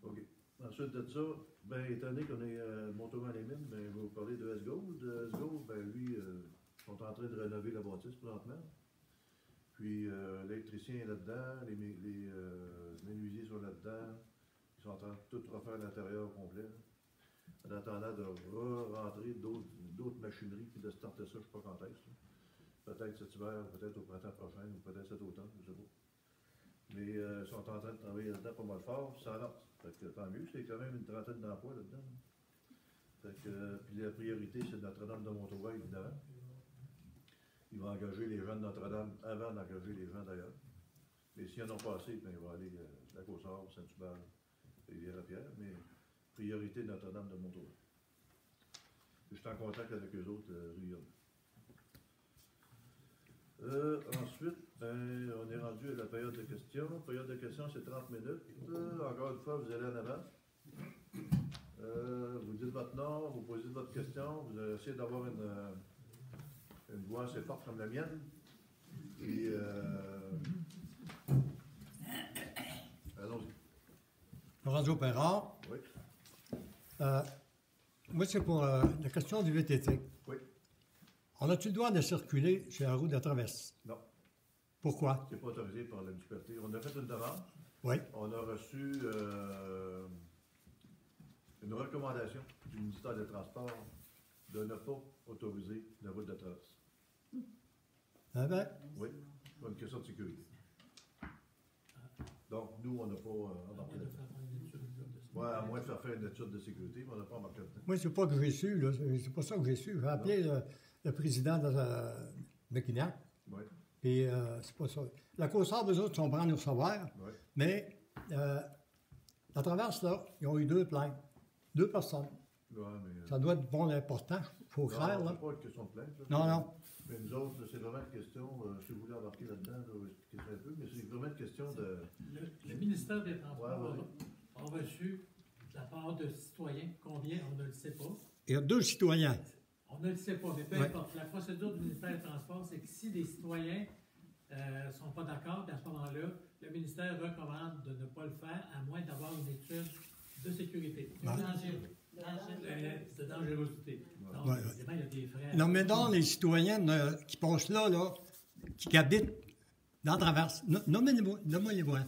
OK. Ensuite de ça, ben, étant donné qu'on est Montauban les Mines, ben, je vais vous parler de S-Gold. S-Gold, ben, lui, ils sont en train de rénover la bâtisse présentement. Puis, l'électricien est là-dedans, les menuisiers sont là-dedans. Ils sont en train de tout refaire l'intérieur complet. En attendant de rentrer d'autres machineries, puis de starter ça, je ne sais pas quand est-ce. Peut-être cet hiver, peut-être au printemps prochain, ou peut-être cet automne, je ne sais pas. Mais ils sont en train de travailler là-dedans pas mal fort, puis ça avance. Fait que tant mieux, c'est quand même une trentaine d'emplois là-dedans. Fait que, puis la priorité, c'est Notre-Dame de Montauban, évidemment. Il va engager les gens de Notre-Dame avant d'engager les gens d'ailleurs. Mais s'ils n'en ont pas assez, ben, il va aller à Côte-Sard, Saint-Hubert, Rivière-à-Pierre, mais priorité Notre-Dame de Montauban. Je suis en contact avec eux autres régulièrement. Ensuite, ben, on est rendu à la période de questions. La période de questions, c'est 30 minutes. Encore une fois, vous allez en avant. Vous dites votre nom, vous posez votre question, vous essayez d'avoir une voix assez forte comme la mienne. Puis, allons-y. Lorenzo Perrard. Oui. Moi, c'est pour la question du VTT. Oui. On a-tu le droit de circuler sur la route de traverse? Non. Pourquoi? C'est pas autorisé par la municipalité. On a fait une demande. Oui. On a reçu une recommandation du ministère des Transports de ne pas autoriser la route de traverse. Ah ben, Oui, pour une question de sécurité. Donc, nous, on n'a pas embarqué là-dedans. Oui, à moins de faire une étude de sécurité, mais on n'a pas embarqué là-dedans. moi, c'est pas que j'ai su, là. C'est pas ça que j'ai su. J'ai appelé le président de Mekinac, Oui, puis c'est pas ça. La Côte-Sard, eux autres, sont prêts à nous recevoir, oui. mais la traverse, là, ils ont eu 2 plaintes. 2 personnes. Ouais, mais, Ça doit être bon important, il faut clair, là. c'est pas une question de plainte. Là. Non, non. Mais nous autres, c'est vraiment une question, si vous voulez embarquer là-dedans, là, je vais expliquer ça un peu, mais c'est vraiment une question de... Le ministère des Transports Ouais, a reçu de la part de citoyens, combien, on ne le sait pas. Il y a 2 citoyens. On ne le sait pas, mais peu Ouais. importe. La procédure du ministère des Transports, c'est que si les citoyens ne sont pas d'accord, à ce moment-là, le ministère recommande de ne pas le faire, à moins d'avoir une étude de sécurité. Ouais. De dangerosité. Donc, Ouais. évidemment, il y a des frais. Non, mais non, les citoyens qui passent là, qui habitent dans la traverse, nommez-moi les voix.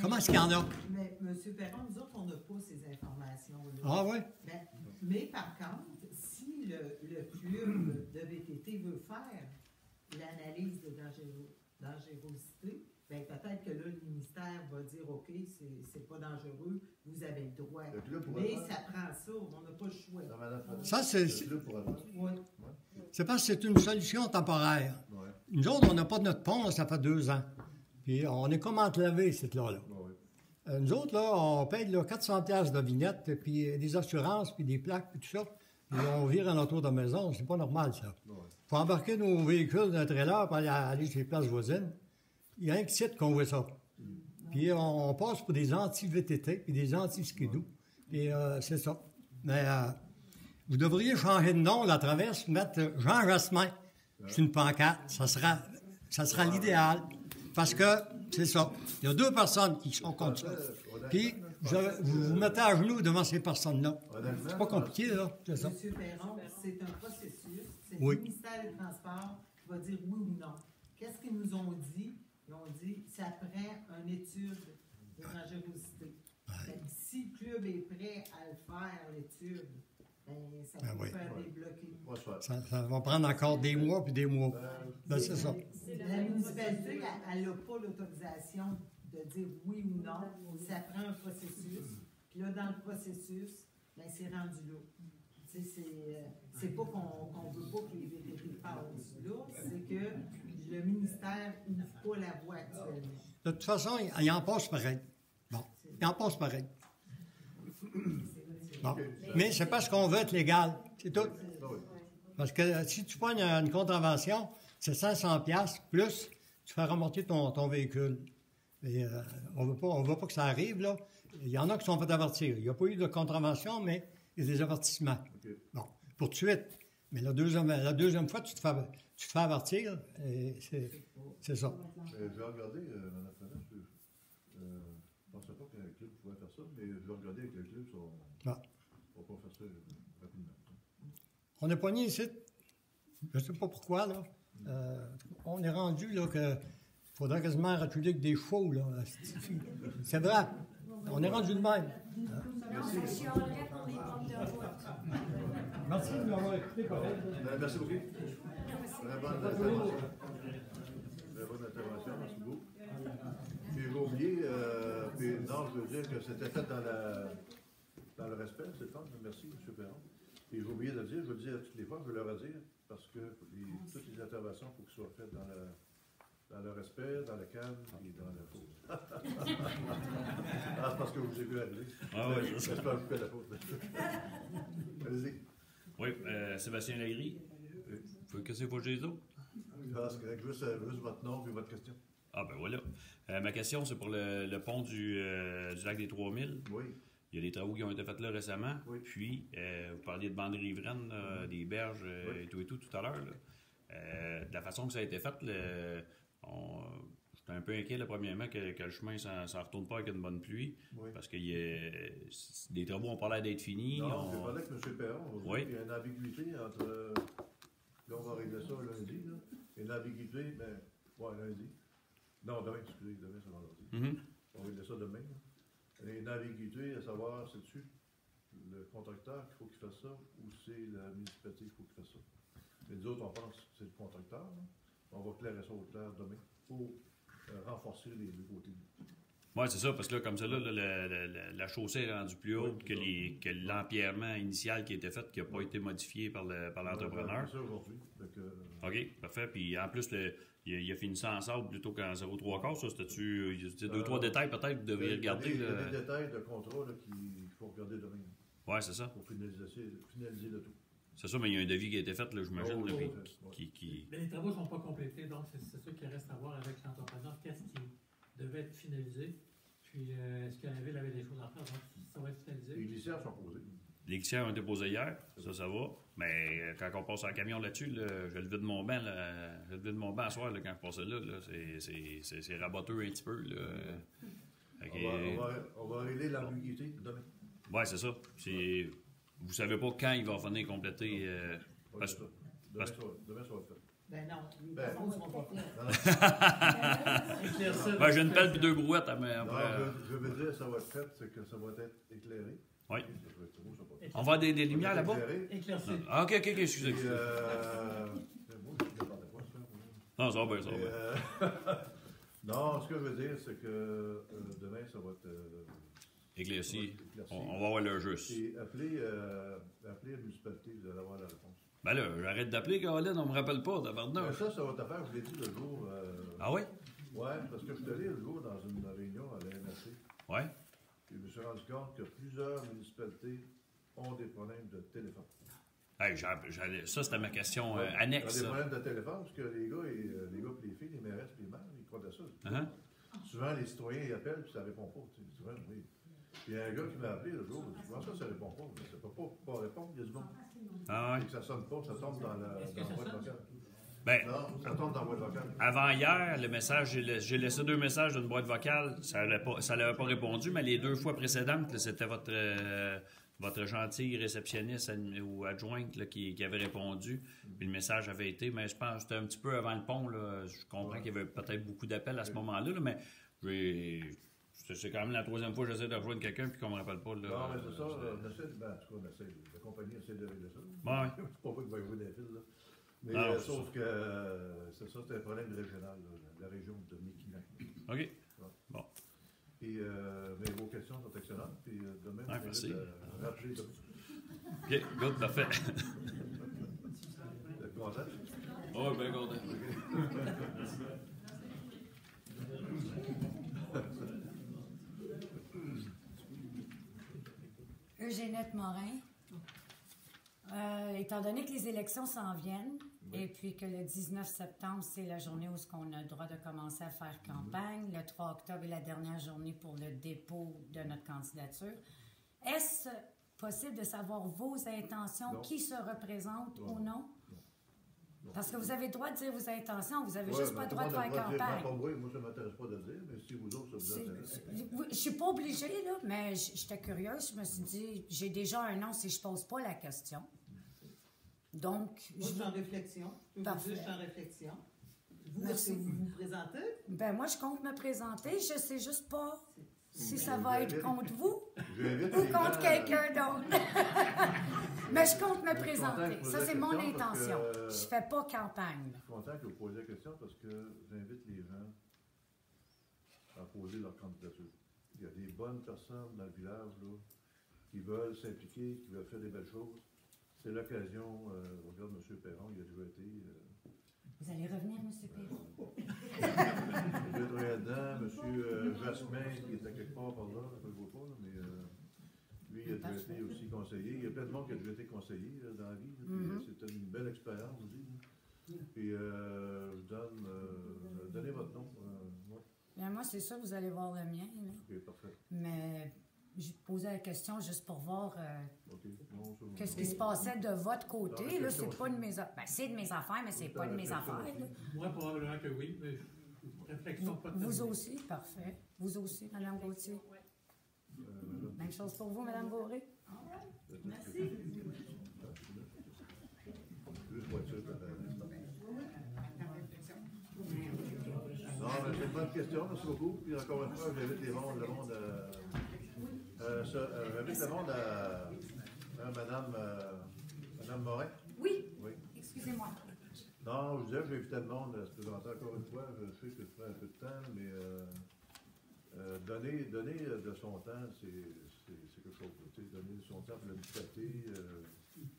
Comment est-ce qu'il y en a? Mais, M. Perron, nous autres, on n'a pas ces informations-là. Ah oui? Mais par contre, si le club de VTT veut faire l'analyse de dangerosité, bien peut-être que là, le ministère va dire, OK, c'est pas dangereux, vous avez le droit. Le club pourrait Mais faire. ça prend ça, on n'a pas le choix. Non, madame, Ça, c'est le club pourrait faire. Oui. parce que c'est une solution temporaire. Ouais. Nous autres, on n'a pas de notre pont, ça fait 2 ans. Puis on est comme enclavés, cette là. Ouais. Nous autres, là, on paye là, 400$ de vignettes, puis des assurances, puis des plaques, puis tout ça. Puis on vire en autour de la maison, c'est pas normal, ça. Ouais. Faut embarquer nos véhicules dans un trailer pour aller sur les places voisines. Il y a un site qu'on voit ça. Puis on passe pour des anti-VTT puis des anti-skidoo. Puis c'est ça. Mais vous devriez changer de nom, la traverse, mettre Jean Jasmin sur une pancarte. Ça sera l'idéal. Parce que, c'est ça. Il y a 2 personnes qui sont contre ça. Puis, vous vous mettez à genoux devant ces personnes-là. C'est pas compliqué, là. C'est ça. Monsieur Perron, c'est un processus. C'est Oui. le ministère des Transports qui va dire oui ou non. Qu'est-ce qu'ils nous ont dit? Ils ont dit ça prend une étude de dangerosité. Ben, si le club est prêt à le faire, l'étude, ben, ça peut oui. faire débloquer. On va se faire. Ça va prendre encore des mois puis des mois. Ben, c'est ça. La municipalité, elle n'a pas l'autorisation de dire oui ou non. Ça prend un processus. Puis là, dans le processus, ben, c'est rendu là. Tu sais, c'est pas qu'on veut pas que les VTT passent là, c'est que le ministère n'ouvre pas la voie actuellement. De toute façon, il en passe pareil. Bon, il en passe pareil. Bon. Mais c'est parce qu'on veut être légal. C'est tout. Parce que si tu prends une contravention, c'est 500 $ plus tu fais remonter ton véhicule. Et, on veut pas que ça arrive, là. Il y en a qui sont fait avertir. Il n'y a pas eu de contravention, mais il y a des avertissements. Bon, pour tout de suite. Mais la deuxième fois, tu te fais avertir, et c'est ça. Je vais regarder, Mme Frenette, je ne pensais pas qu'un club pouvait faire ça, mais je vais regarder avec le club si on va pas faire ça rapidement. On est pogné ici, je ne sais pas pourquoi, là. On est rendu, là, que faudrait quasiment reculer avec des chevaux, là. C'est vrai. On est rendu de même. On chialerait pour les pommes de route. Merci de m'avoir écouté, collègue. Merci beaucoup. Très bonne intervention. Très bonne intervention, merci beaucoup. Puis j'ai oublié, puis non, je veux dire que c'était fait dans le respect, c'est le fun. Merci, M. Perron. Puis j'ai oublié de le dire, je le dis à toutes les fois, je veux le redire, parce que toutes les interventions, il faut qu'elles soient faites dans le respect, dans le calme et dans la faute. Ah, c'est parce que vous avez vu arriver. Ah oui, J'espère que vous faites la faute. Allez-y. Oui, Sébastien Legris. Qu'est-ce qu'il faut que je dise d'autre? Juste votre nom et votre question. Ah ben voilà. Ma question, c'est pour le pont du lac des 3000. Oui. Il y a des travaux qui ont été faits là récemment. Oui. Puis, vous parliez de bande riveraine, des berges et tout à l'heure. De la façon que ça a été fait, j'étais un peu inquiet, là, premièrement, que le chemin ne s'en retourne pas avec une bonne pluie. Oui. Parce que les travaux n'ont pas l'air d'être finis. Non, je parlais avec M. Perron. Oui. Il y a une ambiguïté entre... Là, on va régler ça lundi. Là. Il y a une ambiguïté, mais... Ouais, lundi. Non, demain, excusez, demain, c'est vendredi. On va régler ça demain. Là. Il y a une ambiguïté à savoir, c'est-tu le contracteur qu'il faut qu'il fasse ça ou c'est la municipalité qu'il faut qu'il fasse ça. Mais nous autres, on pense que c'est le contracteur. Là. On va clairer ça au clair demain pour renforcer les deux côtés. Oui, c'est ça, parce que là, comme ça, là, la chaussée est rendue plus haute que l'empierrement initial qui a été fait, qui n'a pas été modifié par l'entrepreneur. C'est ça aujourd'hui. OK, parfait. Puis en plus, il a fini ça en sable plutôt qu'en 0,3 ça. C'était-tu 2-3 détails peut-être que vous devriez regarder? Il y a des détails de contrat qu'il faut regarder demain. Oui, c'est ça. Pour finaliser le tout. C'est ça, mais il y a un devis qui a été fait, là, j'imagine. Mais les travaux ne sont pas complétés, donc c'est ça qui reste à voir avec l'entrepreneur. Qu'est-ce qui devait être finalisé? Puis, est-ce que la ville avait des choses à faire? Donc, ça va être finalisé. Les glissières sont posées. Les glissières ont été posées hier, ça va. Mais quand on passe en camion là-dessus, je vais lever de mon banc, je vais lever de mon banc à soir là, quand je passais là. C'est raboteux un petit peu. Là. On va régler l'ambiguïté demain. Oui, c'est ça. Vous savez pas quand il va venir compléter. Demain, ça va être fait. Ben non, les Ben, travaux ne seront pas faits. J'ai une pelle et 2 brouettes. Non, je veux dire, ça va être fait, c'est que ça va être éclairé. Oui. On va avoir des lumières là-bas? Éclairci. Ah, ok, excusez. Non, ça va bien, ça va bien. Non, ce que je veux dire, c'est que demain, ça va être... Éclairci. On va avoir le juste. Et appelez la municipalité, vous allez avoir la réponse. Ben là, j'arrête d'appeler, Caroline, on me rappelle pas, d'abord. Ça va t'affaire, je l'ai dit le jour. Ah oui? Oui, parce que je suis allé le jour dans une réunion à la NRC. Oui. Et je me suis rendu compte que plusieurs municipalités ont des problèmes de téléphone. Hey, ça, c'était ma question annexe. Des problèmes de téléphone, parce que les gars et les filles, les mairesses et les maires, ils croient à ça. Souvent, les citoyens, ils appellent, puis ça répond pas. Tu sais, souvent, oui. Il y a un gars qui m'a appelé l'autre jour, comment ça répond pas? Mais ça peut pas répondre, il y a du monde. Ah ouais. Et que ça sonne pas, ça tombe dans la boîte vocale. Ben, Non, ça tombe dans la boîte vocale. avant hier, le message, j'ai laissé 2 messages d'une boîte vocale. Ça l'avait pas répondu, mais les 2 fois précédentes, là, c'était votre gentille réceptionniste ou adjointe là, qui avait répondu. Puis le message avait été, mais je pense que c'était un petit peu avant le pont. Là. Je comprends qu'il y avait peut-être beaucoup d'appels à ce moment-là, là, mais c'est quand même la 3e fois que j'essaie de rejoindre quelqu'un puis qu'on me rappelle pas. Là, Non, mais c'est ça, on essaie, en tout cas, la compagnie essaie de régler ça. Ouais. C'est pas moi qui va jouer des fils, là. Mais Non, sauf que c'est ça, c'est un problème régional, là, la région de Mikinak. OK. Ouais. Bon. Puis, mais vos questions sont excellentes. Puis demain, vous merci. rappeler demain. OK, good, parfait. Vous êtes content? Oh, bien content. Eugénette Morin. Étant donné que les élections s'en viennent, et puis que le 19 septembre, c'est la journée où on a le droit de commencer à faire campagne, le 3 octobre est la dernière journée pour le dépôt de notre candidature, est-ce possible de savoir vos intentions, Non. qui se représente Non. ou non? Non. Parce que vous avez le droit de dire vos intentions, vous n'avez Ouais, juste ben, pas le tout droit de monde a faire le droit de dire, campagne. pas moi, ça ne m'intéresse pas de le dire, mais si vous autres, ça vous intéresse. Oui, je suis pas obligée, là, mais j'étais curieuse. Je me suis dit, j'ai déjà un nom si je pose pas la question. Donc, Moi, je suis en réflexion. Je peux vous Parfait. dire, je suis en réflexion. Vous, Merci. est-ce que vous vous présentez? ben moi, je compte me présenter. Je sais juste pas si ça Je va vais être vite. contre vous J'invite ou les contre gens, quelqu'un d'autre. Mais je compte me Je suis content que présenter. vous Ça, posiez c'est la mon question parce intention. que- Je fais pas campagne. Je suis content que vous posiez la question parce que j'invite les gens à poser leur candidature. Il y a des bonnes personnes dans le village là, qui veulent s'impliquer, qui veulent faire des belles choses. C'est l'occasion. Regarde M. Perron, il a déjà été. Vous allez revenir, M. Perron? Il a déjà travaillé là-dedans. M. Jasmin, qui était quelque part par là, je ne le vois pas, là, mais lui, il a déjà été aussi conseiller. Il y a plein de monde qui a déjà été conseiller dans la vie. Là, puis, c'était une belle expérience aussi. Là. Puis, je vous donne. Donnez votre nom. Ouais. Bien, moi, c'est sûr, vous allez voir le mien. Là. Ok, parfait. Mais je posais la question juste pour voir Ok. Non, ça, qu'est-ce qui se passait de votre Dans côté. la Là, question c'est pas de mes affaires. Ben, c'est de mes affaires, mais c'est Dans pas de la mes question affaires. aussi. Là. Moi, probablement que oui, mais réflexion pas de Vous aussi, parfait. Vous aussi, Mme Gauthier. Même chose pour vous, Mme Gauré. Merci. Juste pour être sûr que non, mais c'est une bonne question, merci beaucoup. Puis encore une fois, j'invite le monde j'invite le monde à Madame Morin. Oui, Oui. excusez-moi. Non, je disais que j'ai invité le monde à se présenter encore une fois. Je sais que je prends un peu de temps, mais donner de son temps, c'est quelque chose. Tu sais, donner de son temps pour la municipalité,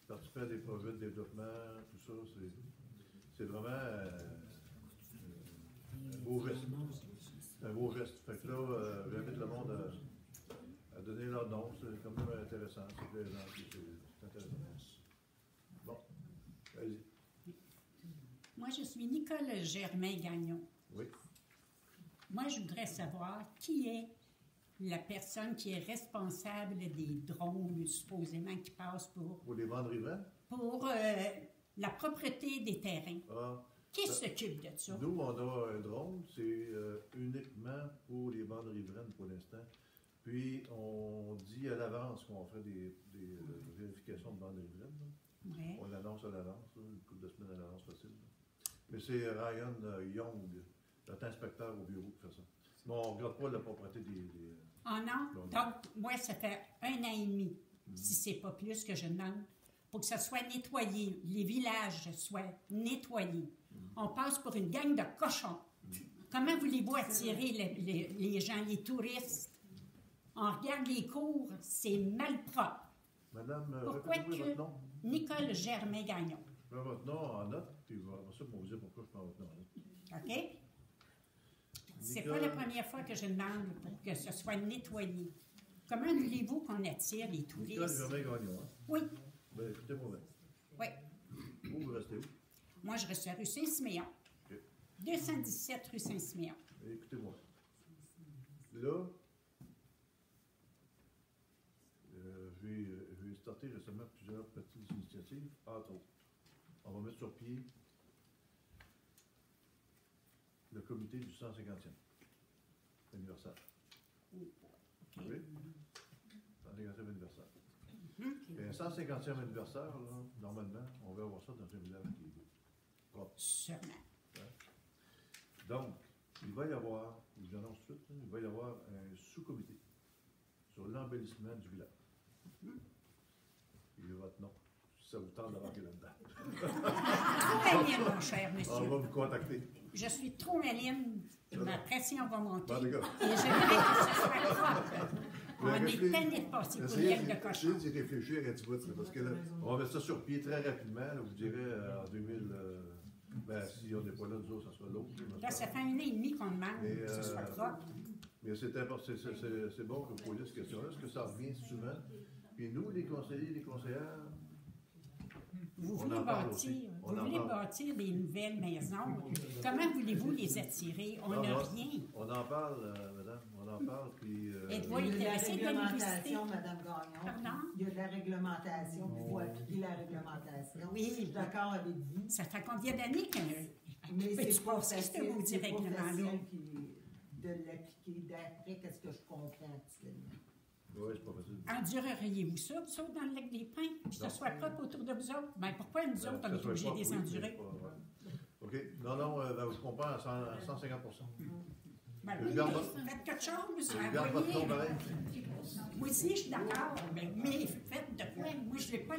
participer à des projets de développement, tout ça, c'est vraiment un beau geste. C'est un beau geste. Fait que là, j'invite le monde à donner leur nom. C'est quand même intéressant. C'est plaisant. C'est intéressant. Bon, allez-y. Moi, je suis Nicole Germain-Gagnon. Oui. Moi, je voudrais savoir qui est la personne qui est responsable des drones, supposément, qui passent Pour les bandes riveraines? pour la propreté des terrains. Ah, Qui s'occupe de ça? nous, on a un drone. C'est uniquement pour les bandes riveraines pour l'instant. Puis, on dit à l'avance qu'on fait des vérifications de bandes riveraines. Là. Ouais. On l'annonce à l'avance, là, une couple de semaines à l'avance facile. Là. Mais c'est Ryan Young, notre inspecteur au bureau, qui fait ça. Mais on ne regarde pas la propreté des Ah non? Non. Donc, moi, ça fait 1 an et demi, si c'est pas plus que je demande, pour que ça soit nettoyé, les villages soient nettoyés. On passe pour une gang de cochons. Comment voulez-vous attirer les gens, les touristes? On regarde les cours, c'est malpropre. Madame, Pourquoi répétez-moi que- votre nom. Nicole Germain-Gagnon. Je mets votre nom en note, puis après ça, on vous dire pourquoi je prends votre nom en note. OK? C'est Nicole- pas la première fois que je demande pour que ce soit nettoyé. Comment voulez-vous qu'on attire les Nicole touristes? Germain-Gagnon, hein? Oui, Ben, écoutez-moi bien. oui. Vous restez où? Moi, je reste à rue Saint-Siméon. OK. 217 rue Saint-Siméon. Écoutez-moi. là, j'ai starté récemment plusieurs petites initiatives, entre autres. On va mettre sur pied le comité du 150e anniversaire. Oui? 150e anniversaire. Et un 150e anniversaire, là, normalement, on va avoir ça dans un village qui est propre. Sûrement. Donc, il va y avoir, je vous annonce tout de suite, il va y avoir un sous-comité sur l'embellissement du village. Il est votre nom, si ça vous tente d'embarquer là-dedans. Trop maligne, mon cher monsieur. On va vous contacter. Je suis trop maligne. Ma pression va monter. Bon, d'accord. Et j'aimerais que ce soit propre. On est tanné de passer pour une gueule de cochon. Essayez d'y réfléchir à petit bout, parce que là, on va mettre ça sur pied très rapidement. Là, vous direz en 2000, ben, si on n'est pas là, nous autres, ça sera l'autre. Là, ça fait 1 an et demi qu'on demande que ce soit propre. Mais c'est bon que vous posiez cette question-là, parce que ça revient souvent. Puis nous, les conseillers, les conseillères, Vous on voulez en parle bâtir, aussi. On vous en voulez parle. bâtir des nouvelles maisons. Comment voulez-vous les attirer? On n'a rien. On en parle, madame, on en parle, puis... Êtes-vous Il y a de la intéressé de la publicité? réglementation, Mme Gagnon. Pardon? Il y a de la réglementation, il faut appliquer la réglementation. Oui. Je suis d'accord avec vous. Ça fait combien d'années que... Mais Peux-tu c'est pas passer ce facile, beau c'est pas règlement-là? facile de l'appliquer d'après qu'est-ce que je comprends actuellement. Oui, c'est pas facile. Endureriez-vous ça, vous autres, dans le lac des Pins? Puis que Non. ce soit propre autour de vous autres? Ben pourquoi nous autres, on Ça est soit obligés pas- de les oui, endurer? mais pas- OK. Non, ben, je comprends à 150%. Ben Je oui, garde mais votre- faites quelque chose. Je garde votre envoyez. ton pareil. Moi aussi, je suis d'accord, mais faites de quoi? Moi, je n'ai pas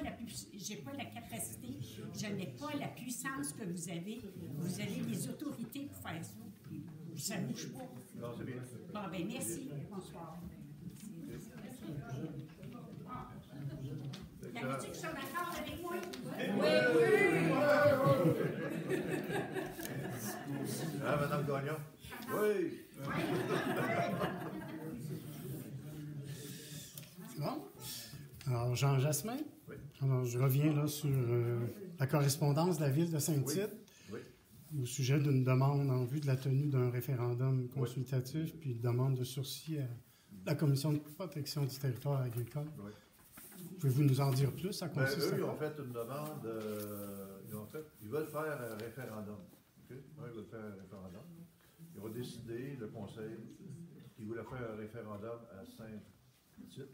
j'ai pas la capacité, je n'ai pas la puissance que vous avez. Vous avez les autorités pour faire ça. Ça ne bouge pas. Non, c'est bien. Bon, ben merci. Bonsoir. D'habitude, ils sont d'accord avec moi? Hein, Madame Gagnon? Oui. C'est bon? Alors, Jean Jasmin. Oui. Alors, je reviens là sur la correspondance de la ville de Saint-Tite Oui. au sujet d'une demande en vue de la tenue d'un référendum consultatif puis une demande de sursis à la Commission de protection du territoire agricole. Oui. Pouvez-vous nous en dire plus? Ça Ben, consiste eux, à ils quoi? ont fait une demande, ils veulent faire un référendum. OK? Ils veulent faire un référendum. Ils ont décidé, le conseil, qu'ils voulaient faire un référendum à Saint-Tite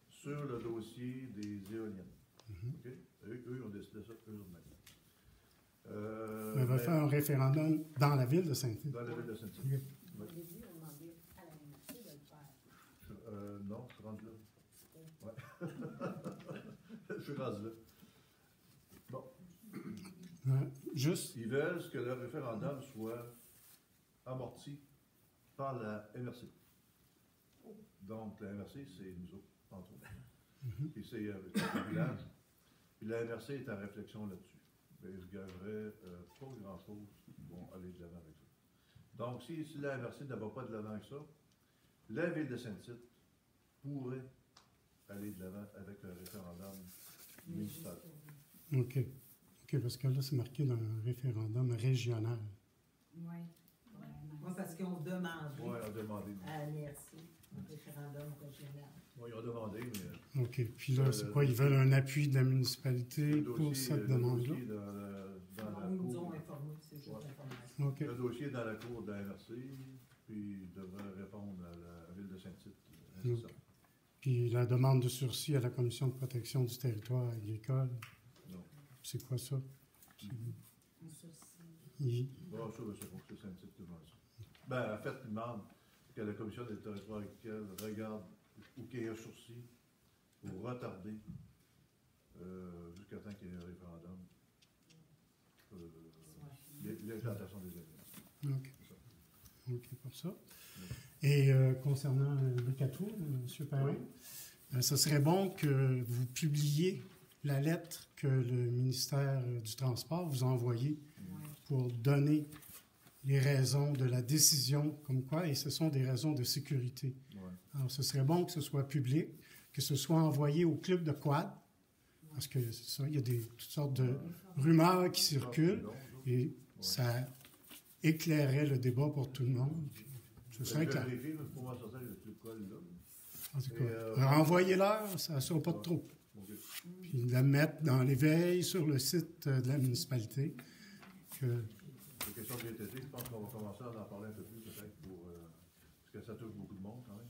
sur le dossier des éoliennes. OK? Eux ont décidé ça eux-mêmes. Ils veulent faire un référendum dans la ville de Saint-Tite. Dans la ville de Saint-Tite. OK. Oui. Non, je suis rendu là. Ouais. Je suis rendu là. Bon. Juste, Ils veulent que le référendum soit amorti par la MRC. Donc, la MRC, c'est nous autres, entre autres. Puis c'est le village. Puis la MRC est en réflexion là-dessus. Mais je gagerais pas grand-chose qui vont aller de l'avant avec ça. Donc, si la MRC ne va pas de l'avant avec ça, la ville de Saint-Tite pourrait aller de l'avant avec un référendum municipal. OK. OK, parce que là, c'est marqué dans un référendum régional. Oui. Moi, parce qu'ils ont demandé Oui, ils ont demandé. à la MRC un référendum régional. Oui, ils ont demandé, mais OK. Puis là, c'est quoi? Ils veulent un appui de la municipalité le pour dossier, cette demande-là? dans la Ils nous cour. ont informés, c'est juste Ouais. l'information. OK. Le dossier est dans la cour de la MRC, puis il devrait répondre à la ville de Saint-Tite. Ok. Puis la demande de sursis à la Commission de protection du territoire agricole, Non. c'est quoi ça? Bon, ça, c'est pour que Saint-Tite demande ça. Ben, en fait, il demande que la Commission des territoires agricoles regarde ou qu'il y ait un sursis pour retarder jusqu'à temps qu'il y ait un référendum l'implantation des éoliennes. OK. OK pour ça. Et concernant le CATO, M. Perrin, ce serait bon que vous publiiez la lettre que le ministère du Transport vous a envoyée pour donner les raisons de la décision comme quoi, et ce sont des raisons de sécurité. Ouais. Alors, ce serait bon que ce soit public, que ce soit envoyé au club de quad, parce que c'est ça, il y a toutes sortes de rumeurs qui circulent, et ça éclairait le débat pour tout le monde. Ce serait Je clair. vais vérifier, mais pour moi, sortir le truc colle là. En tout Et, cas, renvoyez-leur, ça ne sera pas de trop. OK. Puis la mettre dans l'éveil sur le site de la municipalité. Que, Les questions de VTT, je pense qu'on va commencer à en parler un peu plus, peut-être, parce que ça touche beaucoup de monde, quand même.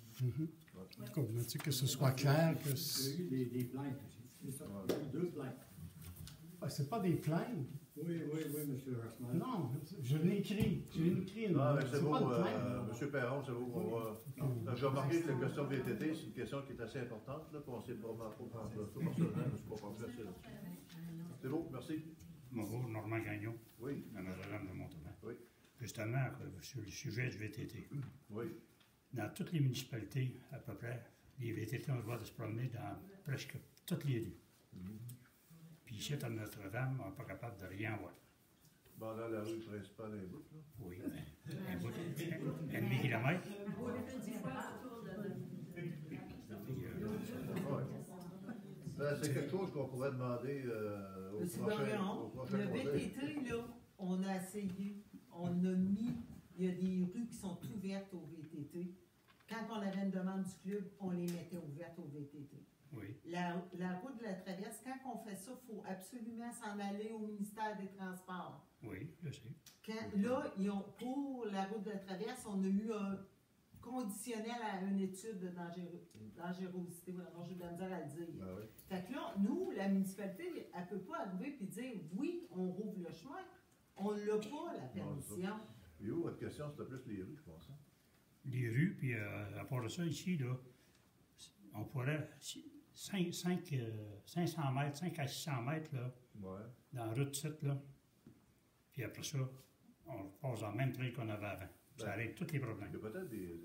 en tout cas, on a dit que ce soit clair. Que Il y a eu des plaintes aussi. C'est ça. Il y a eu 2 plaintes. c'est pas des plaintes. Oui, M. Rossman. Non, je l'ai écrit. J'ai écrit une. Ah, mais c'est beau, pas de plainte. M. Perron, c'est beau. On va... J'ai remarqué que la question de VTT, c'est une question qui est assez importante, là, qu'on ne sait pas trop prendre ça. Personnellement, je ne suis pas pensé assez là-dessus. C'est beau, merci. Bonjour, Normand Gagnon, Oui, dans Notre-Dame de Montauban. oui, Justement, sur le sujet du VTT. oui. Dans toutes les municipalités, à peu près, les VTT ont le droit de se promener dans presque toutes les rues. Puis ici, à Notre-Dame, on n'est pas capable de rien voir. Bon, là, la rue principale est bout, là. Oui, un bout, un demi-kilomètre. Ouais. Ben, c'est quelque chose qu'on pourrait demander au Monsieur prochain Barillon, le conseil. VTT, là, on a essayé, on a mis, il y a des rues qui sont ouvertes au VTT. Quand on avait une demande du club, on les mettait ouvertes au VTT. Oui, La route de la traverse, quand on fait ça, il faut absolument s'en aller au ministère des Transports. oui, je sais. Là, pour la route de la traverse, on a eu un conditionnel à une étude de dangerosité. Alors, j'ai de la misère à le dire. Ben oui. Fait que là, nous, la municipalité, elle ne peut pas arriver et dire oui, on rouvre le chemin. On n'a pas la permission. Et où, votre question, c'était plus les rues, je pense. Hein? Les rues, puis à part de ça, ici, là, on pourrait, 500 mètres, 5 à 600 mètres, là, Ouais. dans la route 7, là. Puis après ça, on passe dans le même trail qu'on avait avant. Ça Ben, arrête tous les problèmes. Il y a peut-être des...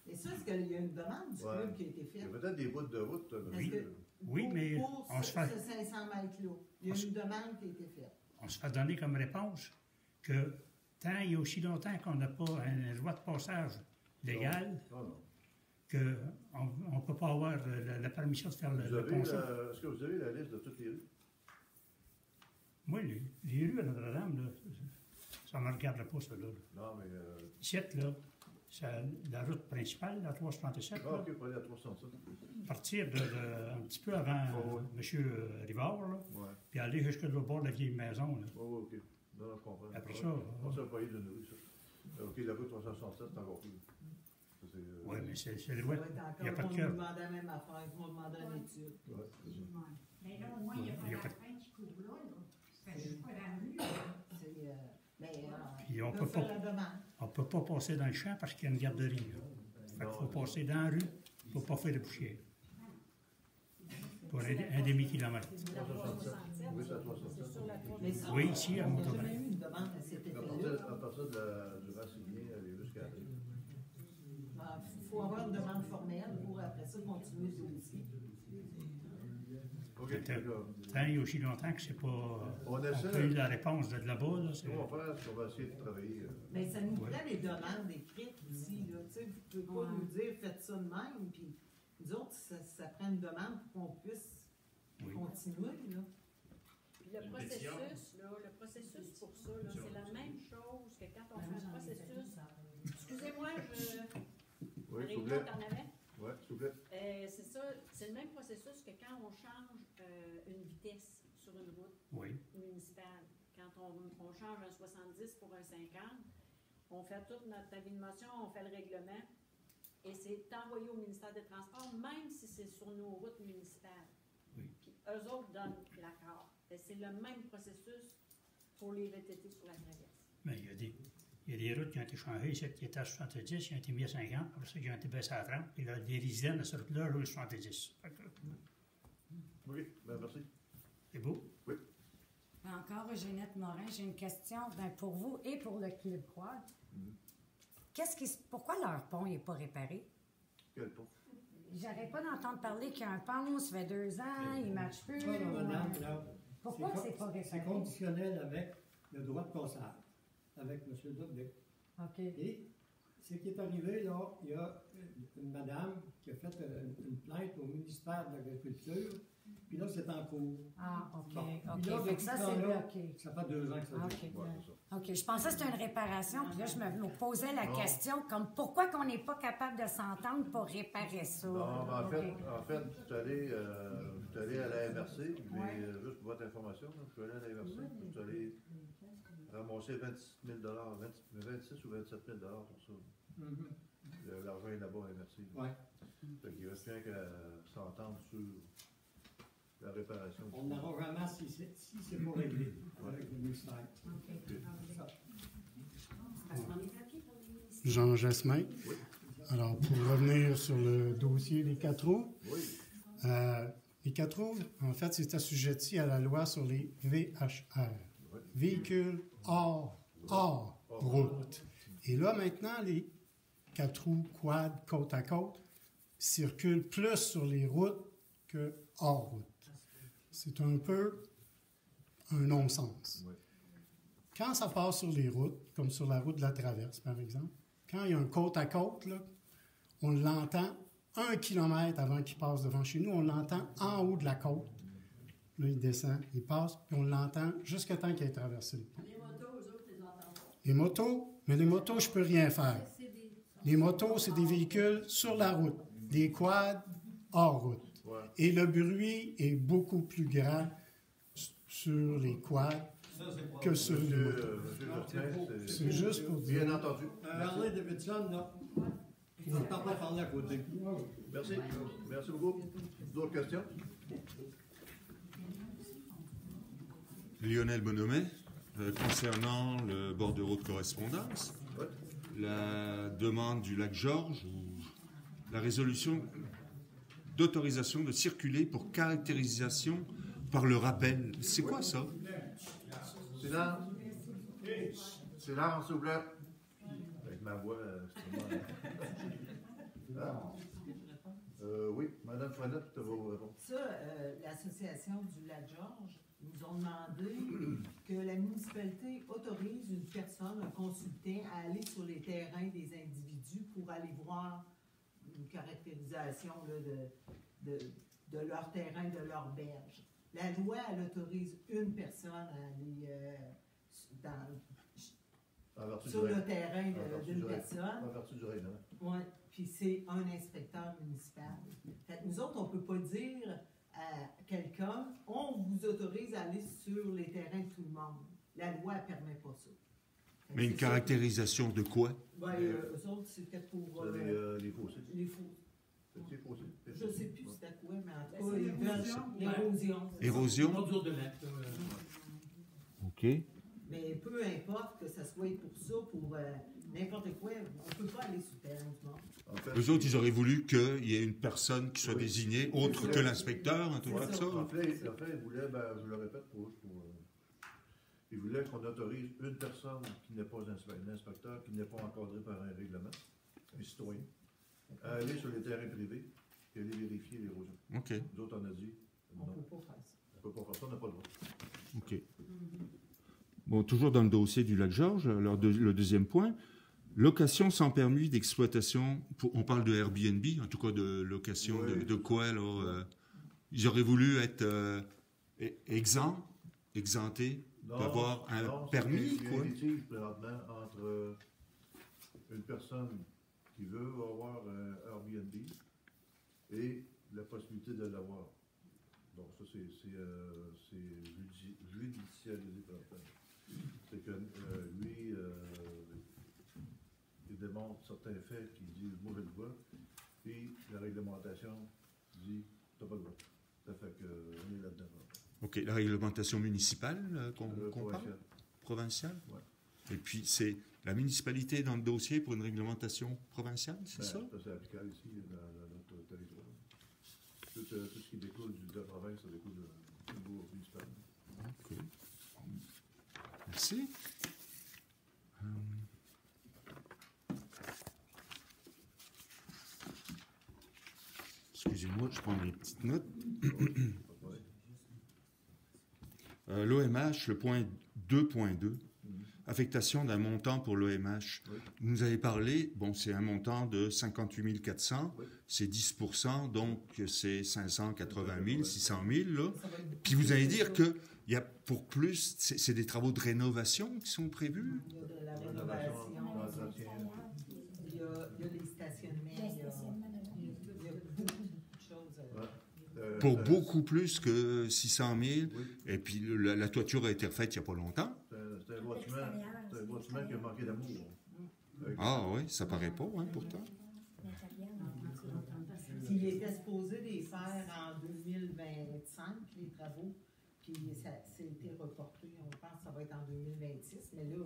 Et ça, est-ce qu'il y a une demande du Ouais. club qui a été Il y a faite? peut-être des bouts de route. Parce que Oui, mais pour on ce, se fait- ce 500 mètres-là, il y a une demande qui a été faite. On se fait donner comme réponse que tant il y a aussi longtemps qu'on n'a pas un droit de passage légal, Non, non. qu'on ne peut pas avoir la permission de faire Vous le avez ponceau. Est-ce que vous avez la liste de toutes les rues? Moi, les rues à Notre-Dame, là, ça ne me regarde pas, ça, là. Non, mais... Ici, là, c'est la route principale, la 367, Ah, là, OK, pour aller à 307. partir un petit peu avant Oh, oui. M. Rivard, là, Ouais. puis aller jusqu'au bord de la vieille maison. Là. Oh, OK. Non, non, je comprends. Après Ouais. ça, On s'est pas eu d'une rue, ça. OK, la route 367, c'est encore plus. Ça, c'est, Oui, mais c'est Ça loin. va être Il n'y a encore, pas de on nous cœur. demandait la même affaire, ils vont demander une étude. Ouais, c'est ça. Mais là, au moins, il n'y a pas Il y a la pas- fin qui court là. Ça fait juste pas la rue. C'est, mais Puis on on peut peut faire pas- la demande. On ne peut pas passer dans le champ parce qu'il y a une garderie. Là. Fait qu'il faut passer dans la rue pour ne pas faire de poussière. Pour un demi-kilomètre. 367. Oui, c'est à 367. Mais ça, Oui, ici, à on n'a Montauban. jamais eu une demande à cet À effet-là. partir du Racinier, aller jusqu'à la rue. Il faut avoir une demande formelle pour après ça continuer ce dossier. OK, Peut-être. d'accord. Tant il y a aussi longtemps que c'est pas. On On essaie. n'a pas eu la réponse de là-bas. Là, Ce qu'on va faire, c'est qu'on va essayer de travailler. Mais ça nous Ouais. prend des demandes écrites aussi. Là. Tu sais, vous ne pouvez pas nous dire faites ça de même. Puis nous autres, ça prend une demande pour qu'on puisse Oui. continuer. Là. Puis le processus, là, le processus pour ça, là, c'est la même chose que quand on fait un processus. Excusez-moi, Oui, s'il vous Marie-Claude, plaît. t'en avais? Oui, s'il vous plaît. C'est ça, c'est le même processus que quand on change une vitesse sur une route Oui. municipale. Quand on change un 70 pour un 50, on fait toute notre avis de motion, on fait le règlement, et c'est envoyé au ministère des Transports, même si c'est sur nos routes municipales. Oui. Puis eux autres donnent l'accord. Et c'est le même processus pour les VTT sur la traverse. Mais il y a des routes qui ont été changées, celles qui étaient à 70, qui ont été mises à 50, après ça, qui ont été baissées à 30, puis là, les résidents de cette route-là roulent 70. Fait que, OK, ben merci. c'est beau. Encore, Eugénette Morin, j'ai une question pour vous et pour le Club Quad. Pourquoi leur pont n'est pas réparé? Quel pont? J'arrête pas d'entendre parler qu'il y a un pont, ça fait 2 ans, il ne marche plus. Non, non, madame, là, Pourquoi c'est pas C'est réparé? conditionnel avec le droit de passage, avec M. Dubic. OK. Et ce qui est arrivé, là, il y a une madame qui a fait une plainte au ministère de l'Agriculture, puis là, c'est en cours. Ah, OK. Bon. OK. Puis là, Fait que depuis ça, ce c'est temps-là, bloqué. Ça fait 2 ans que ça dure. OK. Ouais, c'est ça. OK. Je pensais que c'était une réparation, puis là, je me posais la Non. question, comme pourquoi qu'on n'est pas capable de s'entendre pour réparer ça? Non, mais OK. en fait, je suis allé à la MRC, mais juste pour votre information, là, je suis allé à la MRC, puis je suis allé ramasser 26 000 26 ou 27 000 pour ça. Mhm. L'argent est là-bas à la MRC. Ouais. Fait qu'il reste bien qu'à s'entendre sur la réparation. On n'aura jamais si c'est pas réglé avec le ministère. Ça. Jean Jasmin. Oui. Alors, pour revenir sur le dossier des 4 roues, Oui. les 4 roues, en fait, c'est assujetti à la loi sur les VHR, Oui. véhicules hors route. Et là, maintenant, les 4 roues quad côte à côte circulent plus sur les routes que hors route. C'est un peu un non-sens. Oui. Quand ça passe sur les routes, comme sur la route de la Traverse, par exemple, quand il y a un côte à côte, là, on l'entend 1 kilomètre avant qu'il passe devant chez nous, on l'entend en haut de la côte. Là, il descend, il passe, puis on l'entend jusqu'à temps qu'il ait traversé le pont. Les motos, eux autres, ils entendent pas. Les motos, mais les motos, je peux rien faire. Les motos, c'est des véhicules sur la route. Des quads, hors route. Ouais. Et le bruit est beaucoup plus grand sur les quads que sur les motos. Monsieur Jospin, C'est juste pour dire. bien entendu. Harley Davidson, là, il ne peut pas parler à côté. Merci. Merci beaucoup. D'autres questions? Lionel Bonhomé, concernant le bordereau de correspondance, Oui. la demande du lac Georges ou la résolution d'autorisation de circuler pour caractérisation par le rappel. C'est quoi ça? Silence. Silence, s'il vous plaît. Avec ma voix, oui, Mme Frenette, tu vas vous répondre. Ça, l'association du Lac-Georges nous ont demandé que la municipalité autorise une personne, un consultant, à aller sur les terrains des individus pour aller voir une caractérisation là, de leur terrain, de leur berge. La loi, elle autorise une personne à aller sur le terrain d'une personne. En vertu du règlement. Oui, puis c'est un inspecteur municipal. Fait que nous autres, on ne peut pas dire à quelqu'un, on vous autorise à aller sur les terrains de tout le monde. La loi ne permet pas ça. Fait que Mais une c'est ça. caractérisation de quoi? Ben, eux autres, c'était pour Les fossés. les fossés. Les fossés. Je ne sais plus c'était quoi, mais en tout cas, ils veulent l'érosion. Érosion? Bordure de lac, là. OK. Mais peu importe que ça soit pour ça, pour n'importe quoi, on ne peut pas aller sur le terrain du monde. En fait, Eux autres, ils auraient voulu qu'il y ait une personne qui soit Oui. désignée, autre que l'inspecteur, un truc comme ça. En fait, ils voulaient, je le répète ils voulaient qu'on autorise une personne qui n'est pas un inspecteur, qui n'est pas encadré par un règlement, un citoyen, à aller sur les terrains privés et aller vérifier l'érosion. OK. Nous autres, on a dit, On non, ne peut pas faire ça. on ne peut pas faire ça, on n'a pas le droit. OK. Bon, toujours dans le dossier du lac Georges, alors le deuxième point, location sans permis d'exploitation, on parle de Airbnb, en tout cas de location Oui. de quoi, là, ils auraient voulu être exemptés d'avoir un permis, il y a quoi. un litige présentement entre une personne qui veut avoir un Airbnb et la possibilité de l'avoir. Donc ça, c'est judicialisé présentement. C'est que lui, il démontre certains faits qui disent « moi, je le vois », puis la réglementation dit « t'as pas le droit ». Ça fait qu'on est là-dedans. OK, la réglementation municipale qu'on parle? Provincial. Provinciale? Ouais. Et puis, c'est la municipalité dans le dossier pour une réglementation provinciale, c'est ça? C'est applicable ici, dans notre territoire. Tout ce qui découle de la province, ça découle du niveau municipal. OK. Merci. Excusez-moi, je prends mes petites notes. L'OMH, le point 2.2, affectation d'un montant pour l'OMH. Oui. Vous nous avez parlé, bon, c'est un montant de 58 400, Oui. c'est 10%, donc c'est 580 000, 600 000, là. Ça va être Puis vous allez dire que il y a pour plus, c'est des travaux de rénovation qui sont prévus? Il y a de la rénovation, il y a les stationnements, il y a beaucoup de choses. Ouais. Pour beaucoup plus que 600 000. Oui. Et puis la toiture a été refaite il n'y a pas longtemps. C'est un bâtiment qui a manqué d'amour. Avec- Ah oui, ça paraît pas, hein, pourtant. Il était supposé les faire en 2025, les travaux, puis ça a été reporté. On pense que ça va être en 2026, mais là,